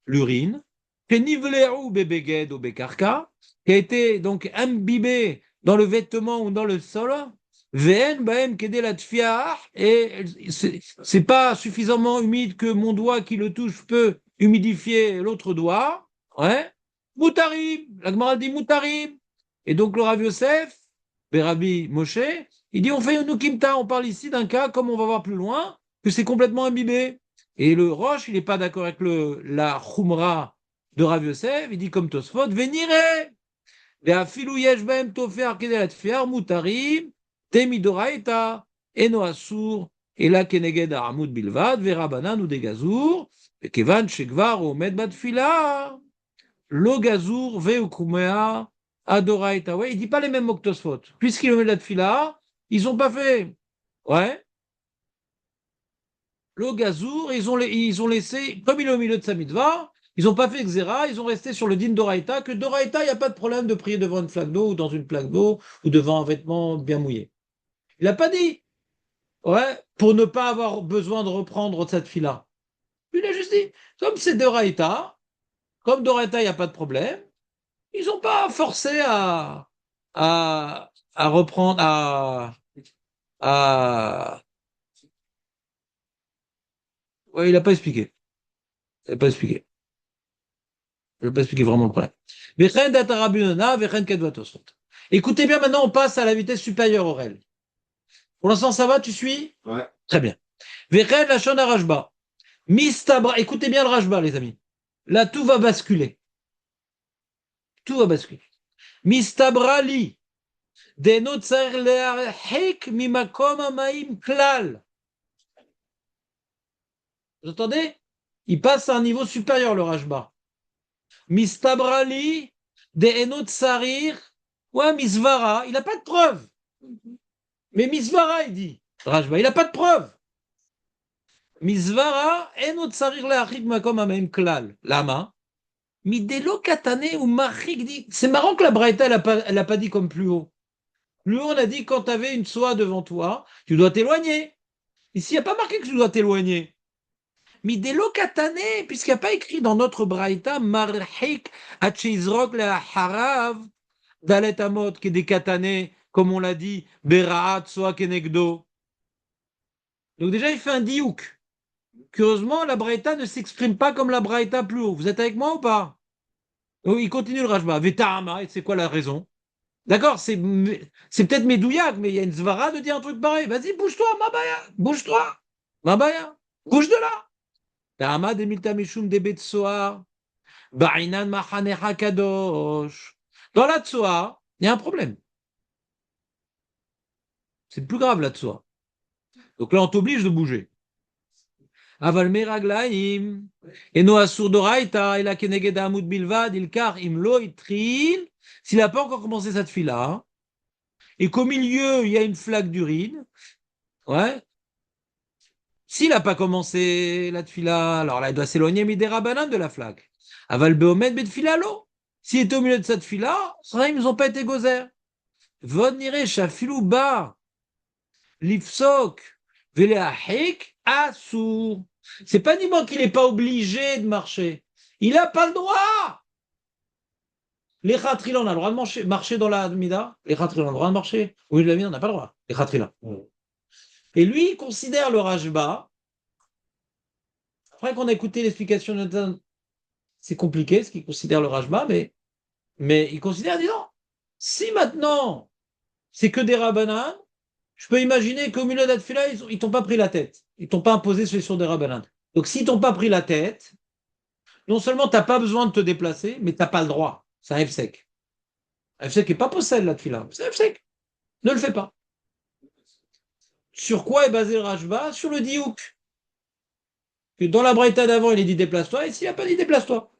l'urine, que Nivleu Bebeged ou Bekarka, qui a été donc imbibé dans le vêtement ou dans le sol, VN, Baem, Kedé, et c'est pas suffisamment humide que mon doigt qui le touche peut humidifier l'autre doigt, ouais, Moutarib, la Gemara dit Moutarib, et donc le Rav Yosef, Berabi Moshe, il dit on fait une Nukimta, on parle ici d'un cas, comme on va voir plus loin, que c'est complètement imbibé, et le Roche, il n'est pas d'accord avec la Khumra de Rav Yosef, il dit comme Tosfot, Venire, ואפילו יש בהם תופח כדי לתפיח מותרים, תמידורייתא, אינו אסור, אלא כנגד העמוד בלבד, ורבנן הוא דגזור, וכיוון שכבר הוא עומד בתפילה, לא גזור והוקומיה הדורייתא. Ouais, il dit pas les mêmes mots que Tosfot. Puisqu'il est au milieu de la tfila, ils n'ont pas fait. Ouais. Le gazour, ils ont laissé, comme il est au milieu de sa mitzvah, ils n'ont pas fait Xéra, ils ont resté sur le din d'Oraïta, que d'Oraïta, il n'y a pas de problème de prier devant une flaque d'eau, ou dans une plaque d'eau, ou devant un vêtement bien mouillé. Il n'a pas dit, ouais, pour ne pas avoir besoin de reprendre cette fila. Il a juste dit, comme c'est d'Oraïta, comme d'Oraïta, il n'y a pas de problème, ils n'ont pas forcé à reprendre, ouais, il n'a pas expliqué. Il n'a pas expliqué. Je ne vais pas expliquer vraiment le problème. Écoutez bien, maintenant on passe à la vitesse supérieure au réel. Pour l'instant, ça va, tu suis? Ouais. Très bien. Vechen Lachon Arashba. Mistabra, écoutez bien le Rashba, les amis. Là, tout va basculer. Tout va basculer. Mistabrali. Deno tsar le'arhik mimakom hamaim klal. Vous entendez? Il passe à un niveau supérieur, le Rashba. Mistabrali. Deno tsarir. Ouais, misvara. Il n'a pas de preuve. Mais misvara, il dit. Rashba, il n'a pas de preuve. Misvara. Eno tsarir le'arhik mimakom hamaim klal. Lama. Midelo katane ou marhik dit. C'est marrant que la Braïta, elle a pas dit comme plus haut. Plus haut, on a dit quand tu avais une soie devant toi, tu dois t'éloigner. Ici, il n'y a pas marqué que tu dois t'éloigner. Midelo katane, puisqu'il n'y a pas écrit dans notre Braïta, marhik achizrok la harav dalet amot qui est des katane, comme on l'a dit, beraat soa kenegdo. Donc déjà, il fait un diouk. Curieusement, la Braïta ne s'exprime pas comme la Braïta plus haut. Vous êtes avec moi ou pas? Donc, il continue le Rajba. Vetahama, et c'est quoi la raison? D'accord, c'est peut-être médouillac, mais il y a une zvara de dire un truc pareil. Vas-y, bouge-toi, Mabaya, bouge-toi, Mabaya, bouge de là. Tahama de milta mishum de betsoar, ba'inan machanecha kadosh. Dans la tsoa, il y a un problème. C'est plus grave la tsoa. Donc là, on t'oblige de bouger. Aval meraglaim, eno asur doraita, ela keneged amud bilvad, ilkar imlo itril. S'il n'a pas encore commencé cette fila, et qu'au milieu, il y a une flaque d'urine, ouais. S'il n'a pas commencé la tfila, alors là, il doit s'éloigner midera banane de la flaque. Aval beomed betfila lo. S'il était au milieu de cette fila, ils n'ont pas été gozer. Vod nire shafilou ba. Lifsok. Vele ahik assour. C'est pas ni moi qu'il n'est pas obligé de marcher. Il n'a pas le droit. Les khatrila, on a le droit de marcher dans la mida. Les khatrila, on a le droit de marcher. Oui, la mida, on n'a pas le droit. Les khatrila. Et lui, il considère le Rajba. Après qu'on a écouté l'explication de Nathan, c'est compliqué ce qu'il considère le Rajba, mais il considère, disons, si maintenant c'est que des Rabbanan, je peux imaginer qu'au milieu de la tfila, ils t'ont pas pris la tête. Ils t'ont pas imposé sur des Rabbanan. Donc s'ils t'ont pas pris la tête, non seulement tu n'as pas besoin de te déplacer, mais tu n'as pas le droit. C'est un F-sec. Un F-sec n'est pas possède la tfila. C'est un F-sec. Ne le fais pas. Sur quoi est basé le Rajba? Sur le diouk. Que dans la Braïta d'avant, il est dit déplace-toi, et s'il n'a pas dit déplace-toi.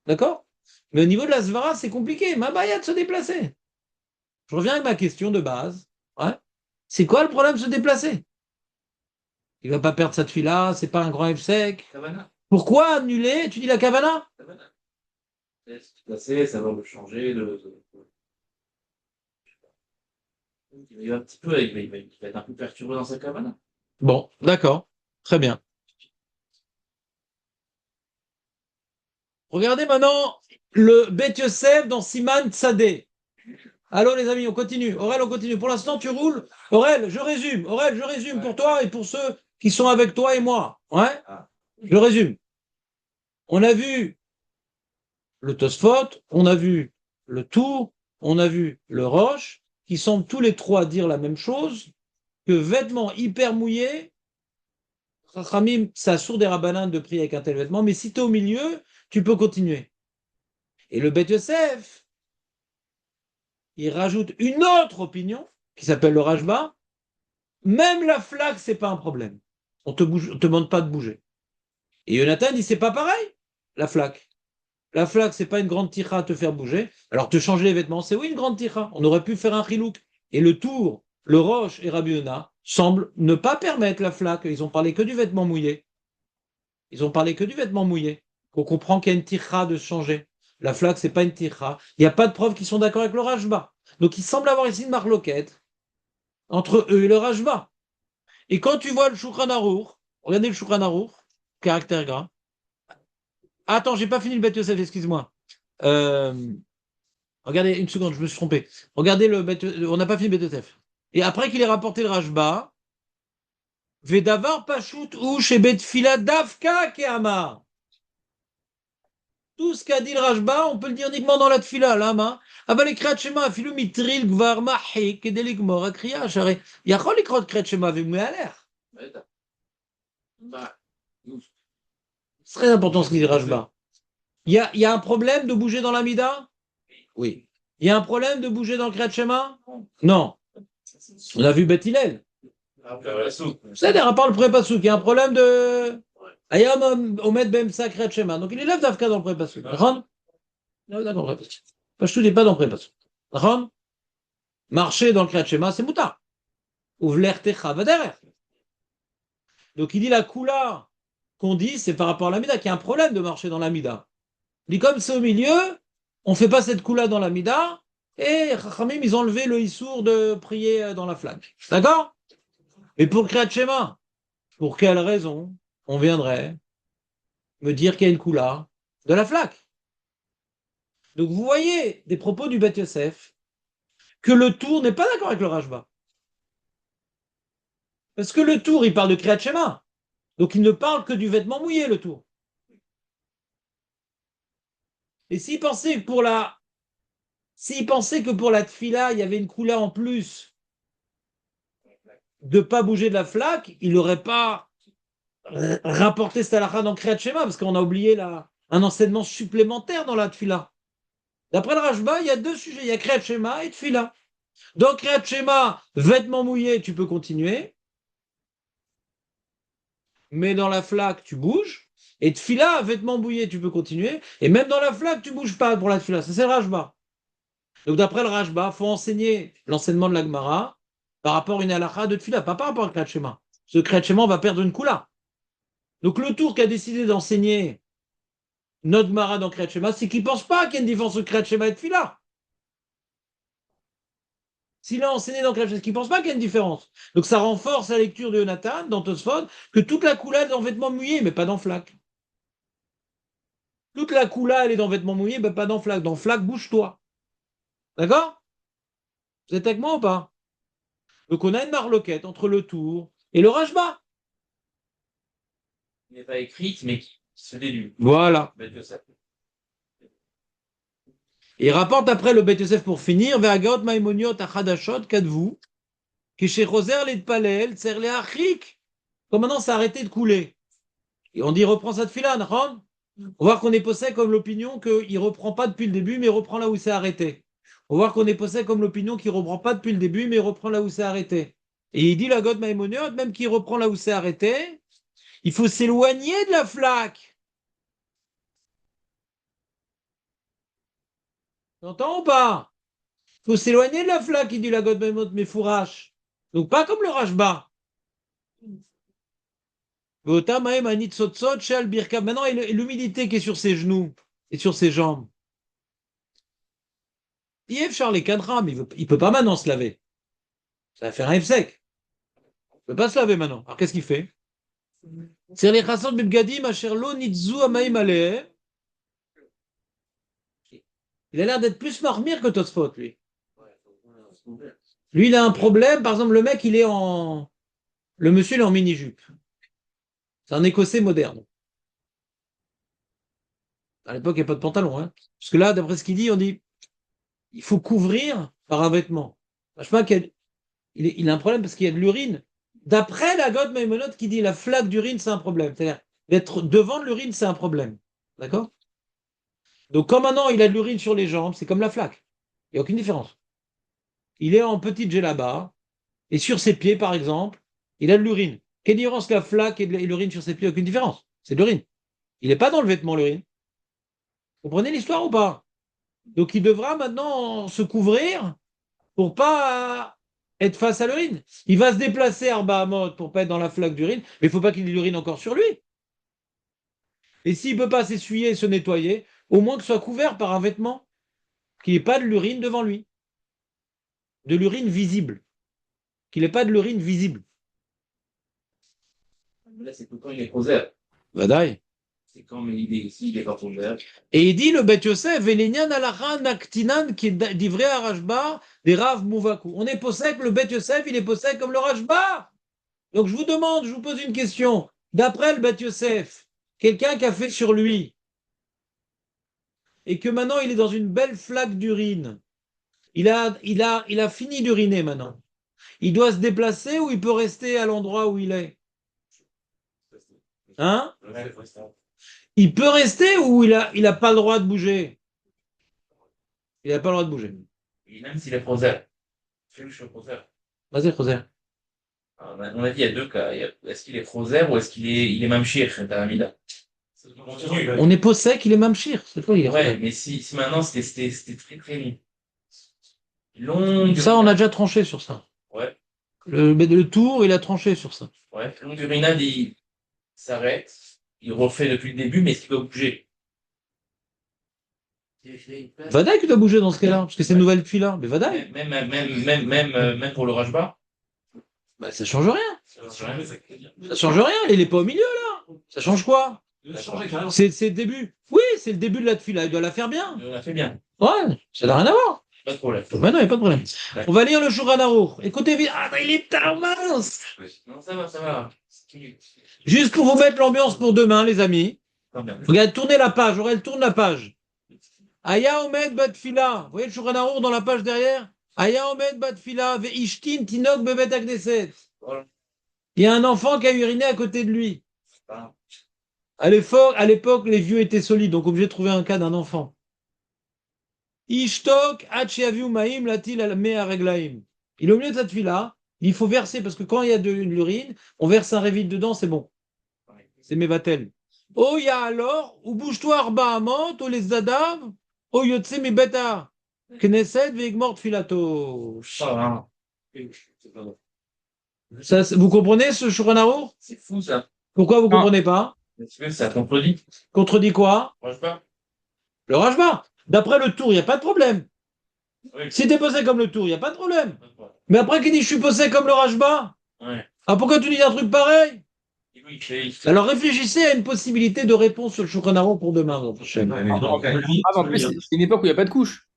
D'accord? Mais au niveau de la Svara, c'est compliqué. Mabaya de se déplacer. Je reviens avec ma question de base. Ouais. C'est quoi le problème de se déplacer? Il ne va pas perdre cette fille-là, c'est pas un grand F-sec. Pourquoi annuler? Tu dis la Kavana? Se déplacer, ça va le changer. Il va un petit peu, il va être un peu perturbé dans sa cabane. Bon, d'accord. Très bien. Regardez maintenant le Bet Yosef dans Siman Tzadé. Allô les amis, on continue. Aurel, on continue. Pour l'instant, tu roules. Aurel, je résume. Aurel, je résume pour toi et pour ceux qui sont avec toi et moi. Ouais? Je résume. On a vu le Tosfot, on a vu le Tour, on a vu le Roche, qui semblent tous les trois dire la même chose, que vêtements hyper mouillés, Chachamim, ça sourd des rabbinans de prier avec un tel vêtement, mais si tu es au milieu, tu peux continuer. Et le Bet Yosef, il rajoute une autre opinion, qui s'appelle le Rajba, même la flaque, c'est pas un problème. On te demande pas de bouger. Et Jonathan dit, c'est pas pareil, la flaque. La flaque, c'est pas une grande tira à te faire bouger. Alors te changer les vêtements, c'est oui une grande tira. On aurait pu faire un chilouk. Et le Tour, le Roche et Rabbi Yona semblent ne pas permettre la flaque. Ils ont parlé que du vêtement mouillé. Ils ont parlé que du vêtement mouillé. On comprend qu'il y a une tira de se changer. La flaque, c'est pas une tira. Il n'y a pas de preuves qui sont d'accord avec le Rajba. Donc il semble avoir ici une marloquette entre eux et le Rajba. Et quand tu vois le Shulchan Aruch, regardez le Shulchan Aruch, caractère gras. Attends, j'ai pas fini le Bet Yosef, excuse-moi. Regardez, une seconde, je me suis trompé. Regardez on n'a pas fini le Bet Yosef. Et après qu'il ait rapporté le Rajba, Vedavar Pashut ou chez Bet Fila Davka Keama. Tout ce qu'a dit le Rajba, on peut le dire uniquement dans la Tfila, là, אבל לקראת שמע, אפילו מטריל כבר מחי כדי לגמור הקריאה, שהרי יכול לקרות קריאת שמע והוא מהלך. בטח. C'est très important ce qu'il dit Rajba. Il y a un problème de bouger dans l'Amida? Oui. Il y a un problème de bouger dans le Kriyat Shema? Non. On a vu Beth Hillel. C'est-à-dire, à part le pré-passouk, il y a un problème de. Ayam Omed Bemsa Kriyat Shema. Donc il élève d'Afka dans le pré-passouk. D'accord? D'accord, je te dis pas dans le pré-passouk. D'accord? Marcher dans le Kriyat Shema, c'est moutar. Ouvler Techa Vaderer. Donc il dit la Kula qu'on dit, c'est par rapport à l'Amida, qu'il y a un problème de marcher dans l'Amida. Il dit comme c'est au milieu, on ne fait pas cette Kula dans l'Amida, et Chachamim, ils ont enlevé le Issour de prier dans la flaque. D'accord? Et pour Kriyat Shema, pour quelle raison on viendrait me dire qu'il y a une Kula de la flaque? Donc vous voyez des propos du Beth Yosef que le Tour n'est pas d'accord avec le Rashba. Parce que le Tour, il parle de Kriyat Shema. Donc il ne parle que du vêtement mouillé, le Tour. Et s'il pensait que pour la tfila, il y avait une couleur en plus de ne pas bouger de la flaque, il n'aurait pas rapporté cette halakha dans Kriyat Shema, parce qu'on a oublié un enseignement supplémentaire dans la tfila. D'après le Rashba, il y a deux sujets, il y a Kriyat Shema et tfila. Dans Kriyat Shema, vêtements mouillés, tu peux continuer, mais dans la flaque, tu bouges. Et tfila, vêtements mouillés, tu peux continuer. Et même dans la flaque, tu ne bouges pas pour la tfila. Ça, c'est le Rashba. Donc, d'après le Rashba, il faut enseigner l'enseignement de la Gemara par rapport à une halakha de tfila, pas par rapport à Kriyat Shema. Ce Kriyat Shema, on va perdre une kula. Donc, le tour qui a décidé d'enseigner notre Gemara dans Kriyat Shema, c'est qu'il ne pense pas qu'il y a une différence entre Kriyat Shema et tfila. S'il a enseigné dans Kriyat Shema, c'est qu'il ne pense pas qu'il y a une différence. Donc, ça renforce la lecture de Jonathan dans Tosfot que toute la kula est dans vêtements mouillés, mais pas dans flaque. Toute la coula, elle est dans vêtements mouillés, mais pas dans flaque. Dans flaque, bouge-toi. D'accord? Vous êtes avec moi ou pas? Donc on a une marloquette entre le Tour et le Rashba. Il n'est pas écrite, mais qui se déduit. Voilà. Et il rapporte après le Beth Yosef pour finir, Ve'agot maimoniot achadashot kadvu, que chez Roser les palel, tser les achik. Comme maintenant, ça a arrêté de couler. Et on dit, reprend ça de filan, on va voir qu'on est posé comme l'opinion qu'il ne reprend pas depuis le début, mais il reprend là où c'est arrêté. On va voir qu'on est posé comme l'opinion qu'il ne reprend pas depuis le début, mais il reprend là où c'est arrêté. Et il dit, la God Maimoniot, même qu'il reprend là où c'est arrêté, il faut s'éloigner de la flaque. T'entends ou pas? Il faut s'éloigner de la flaque, il dit la God Maimoniot, mais fourrache. Donc pas comme le Rashba. Maintenant, l'humidité qui est sur ses genoux et sur ses jambes. Yves Charles Kadram, il ne peut pas maintenant se laver. Ça va faire un sec. Il ne peut pas se laver maintenant. Alors qu'est-ce qu'il fait? C'est les chassons de Bibgadim, Asherlo, Nitzu, Amaim, Aleh. Il a l'air d'être plus marmire que Tosfot, lui. Lui, il a un problème. Par exemple, le mec, le monsieur, il est en mini-jupe. C'est un Écossais moderne. À l'époque, il n'y a pas de pantalon. Hein. Parce que là, d'après ce qu'il dit, on dit il faut couvrir par un vêtement. Je sais pas il a un problème parce qu'il y a de l'urine. D'après la God Maïmonot qui dit la flaque d'urine, c'est un problème. C'est-à-dire d'être devant de l'urine, c'est un problème. D'accord? Donc, comme maintenant il a de l'urine sur les jambes, c'est comme la flaque. Il n'y a aucune différence. Il est en petite djellaba et sur ses pieds, par exemple, il a de l'urine. Quelle différence la flaque et l'urine sur ses pieds? Aucune différence. C'est de l'urine. Il n'est pas dans le vêtement, l'urine. Vous comprenez l'histoire ou pas? Donc il devra maintenant se couvrir pour pas être face à l'urine. Il va se déplacer à Arba pour pas être dans la flaque d'urine, mais il ne faut pas qu'il ait l'urine encore sur lui. Et s'il ne peut pas s'essuyer et se nettoyer, au moins que ce soit couvert par un vêtement, qu'il n'y ait pas de l'urine devant lui. De l'urine visible. Qu'il n'ait pas de l'urine visible. Là, c'est tout quand il est couvert. Vadaï. C'est quand il est pas couvert. Et il dit le Beth Yosef, Velenyan alacha naktinan qui est d'ivré à Rashba, des Rav Mouvakou. On est possède, le Beth Yosef, il est possède comme le Rashba. Donc je vous pose une question. D'après le Beth Yosef, quelqu'un qui a fait sur lui, et que maintenant il est dans une belle flaque d'urine, il a fini d'uriner maintenant. Il doit se déplacer ou il peut rester à l'endroit où il est? Hein? Il peut rester ou il a pas le droit de bouger? Il n'a pas le droit de bouger. Et même s'il est Frozer. Je suis Frozer. Vas-y, José. On a dit, il y a deux cas. Est-ce qu'il est Frozer ou est-ce il est Mamshir, Taramida? On est possède qu'il est Mamshir. C'est quoi, il est Ouais, mais si maintenant c'était très très long. Ça, on a déjà tranché sur ça. Ouais, Le tour, il a tranché sur ça. ouais. Longue urinade, il s'arrête, il refait depuis le début, mais est-ce qu'il doit bouger? Vadaï que doit bouger dans ce cas-là, parce que c'est une nouvelle tuile-là. Mais Vadaï. Même pour le Rajba? Bah, ça change rien. Ça change rien. Ça change rien. Il est pas au milieu, là. Ça change quoi? C'est le début. Oui, c'est le début de la tuile. Il doit la faire bien. On l'a fait bien. Ouais, ça n'a rien à voir. Pas de problème. Bah non, il n'y a pas de problème. On va lire le Shulchan Aruch. Écoutez vite. Ah, il est tard, mince. Non, ça va, ça va. Juste pour vous mettre l'ambiance pour demain, les amis. Très bien. Regarde, tournez la page. Aurel, tourne la page. Aya Omed Batfila. Vous voyez le Shulchan Aruch dans la page derrière? Aya Omed Batfila Ve'ishtin Tinok Bebet Agneset. Voilà. Il y a un enfant qui a uriné à côté de lui. À l'époque, les vieux étaient solides, donc obligé de trouver un cas d'un enfant. Ishtok Hachiaviu Maim Latil al Mea Reglaim. Il est au milieu de cette fille-là, il faut verser, parce que quand il y a de l'urine, on verse un révite dedans, c'est bon. C'est Mevatel. Oh, ya alors, ou bouge-toi Arba Amot, ou les Zadav, ou Yotse Mebeta. Knesset Veigmort Filato. Ça, vous comprenez ce Shulchan Aruch? C'est fou ça. Pourquoi vous comprenez pas? Parce que ça contredit. Contredit quoi? Rajba. Le Rajba. D'après le tour, il n'y a pas de problème. Oui. Si tu es posé comme le tour, il n'y a pas de problème. Mais après qu'il dit je suis posé comme le Rajba, Ouais. ah pourquoi tu dis un truc pareil? Oui, Alors réfléchissez à une possibilité de réponse sur le Shulchan Aruch pour demain. En plus, c'est une époque où il n'y a pas de couche.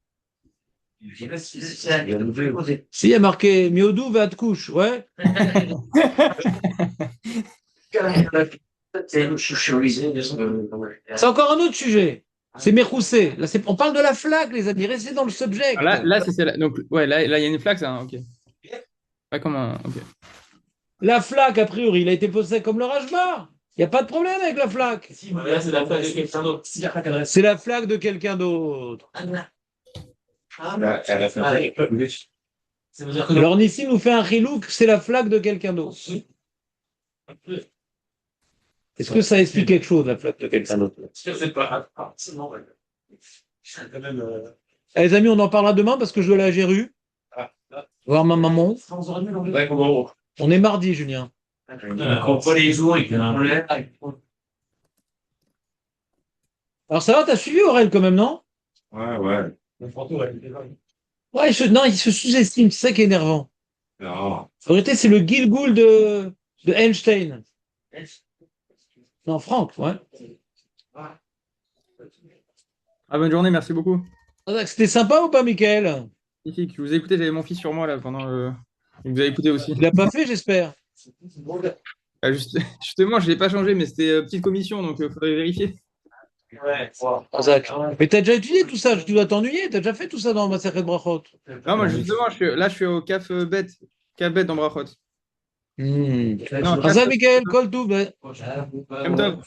Si, il y a marqué Miodou va te couche, ouais. C'est encore un autre sujet. C'est Mechoussé. Là, on parle de la flaque, les amis. Restez dans le subject. Ah, là c'est celle-là. Donc, ouais, là, il y a une flaque, ça, hein, ok. Pas comme un. Ok. La flaque, a priori, il a été posé comme le Rajba. Il n'y a pas de problème avec la flaque. Si, mais là, c'est la flaque de quelqu'un d'autre. C'est la flaque de quelqu'un d'autre. Alors Nissim nous fait un chilouk, c'est la flaque de quelqu'un d'autre. Est-ce que ça explique quelque chose, la flaque de quelqu'un d'autre? Je sais pas. Eh, les amis, on en parlera demain parce que je dois aller à Géru. Voir ma maman. On est mardi, Julien. Alors ça va, t'as suivi Aurel quand même, non? Ouais. Ouais, non, il se sous-estime, c'est ça qui est énervant. Non. En vérité, c'est le Gilgul de Einstein. Non, Franck, ouais. Ah, bonne journée, merci beaucoup. C'était sympa ou pas, Michael? Magnifique. Je vous ai écouté, j'avais mon fils sur moi là pendant. Vous avez écouté aussi. Il l'a pas fait, j'espère. Ah, justement, je ne l'ai pas changé, mais c'était petite commission, donc il faudrait vérifier. Ouais, Zach. Mais t'as déjà étudié tout ça, tu dois t'ennuyer, t'as déjà fait tout ça dans ma série de Brachot. Non, moi justement, je suis au CAF Bet dans Brachot. Non, Michael, call tout. Comme top.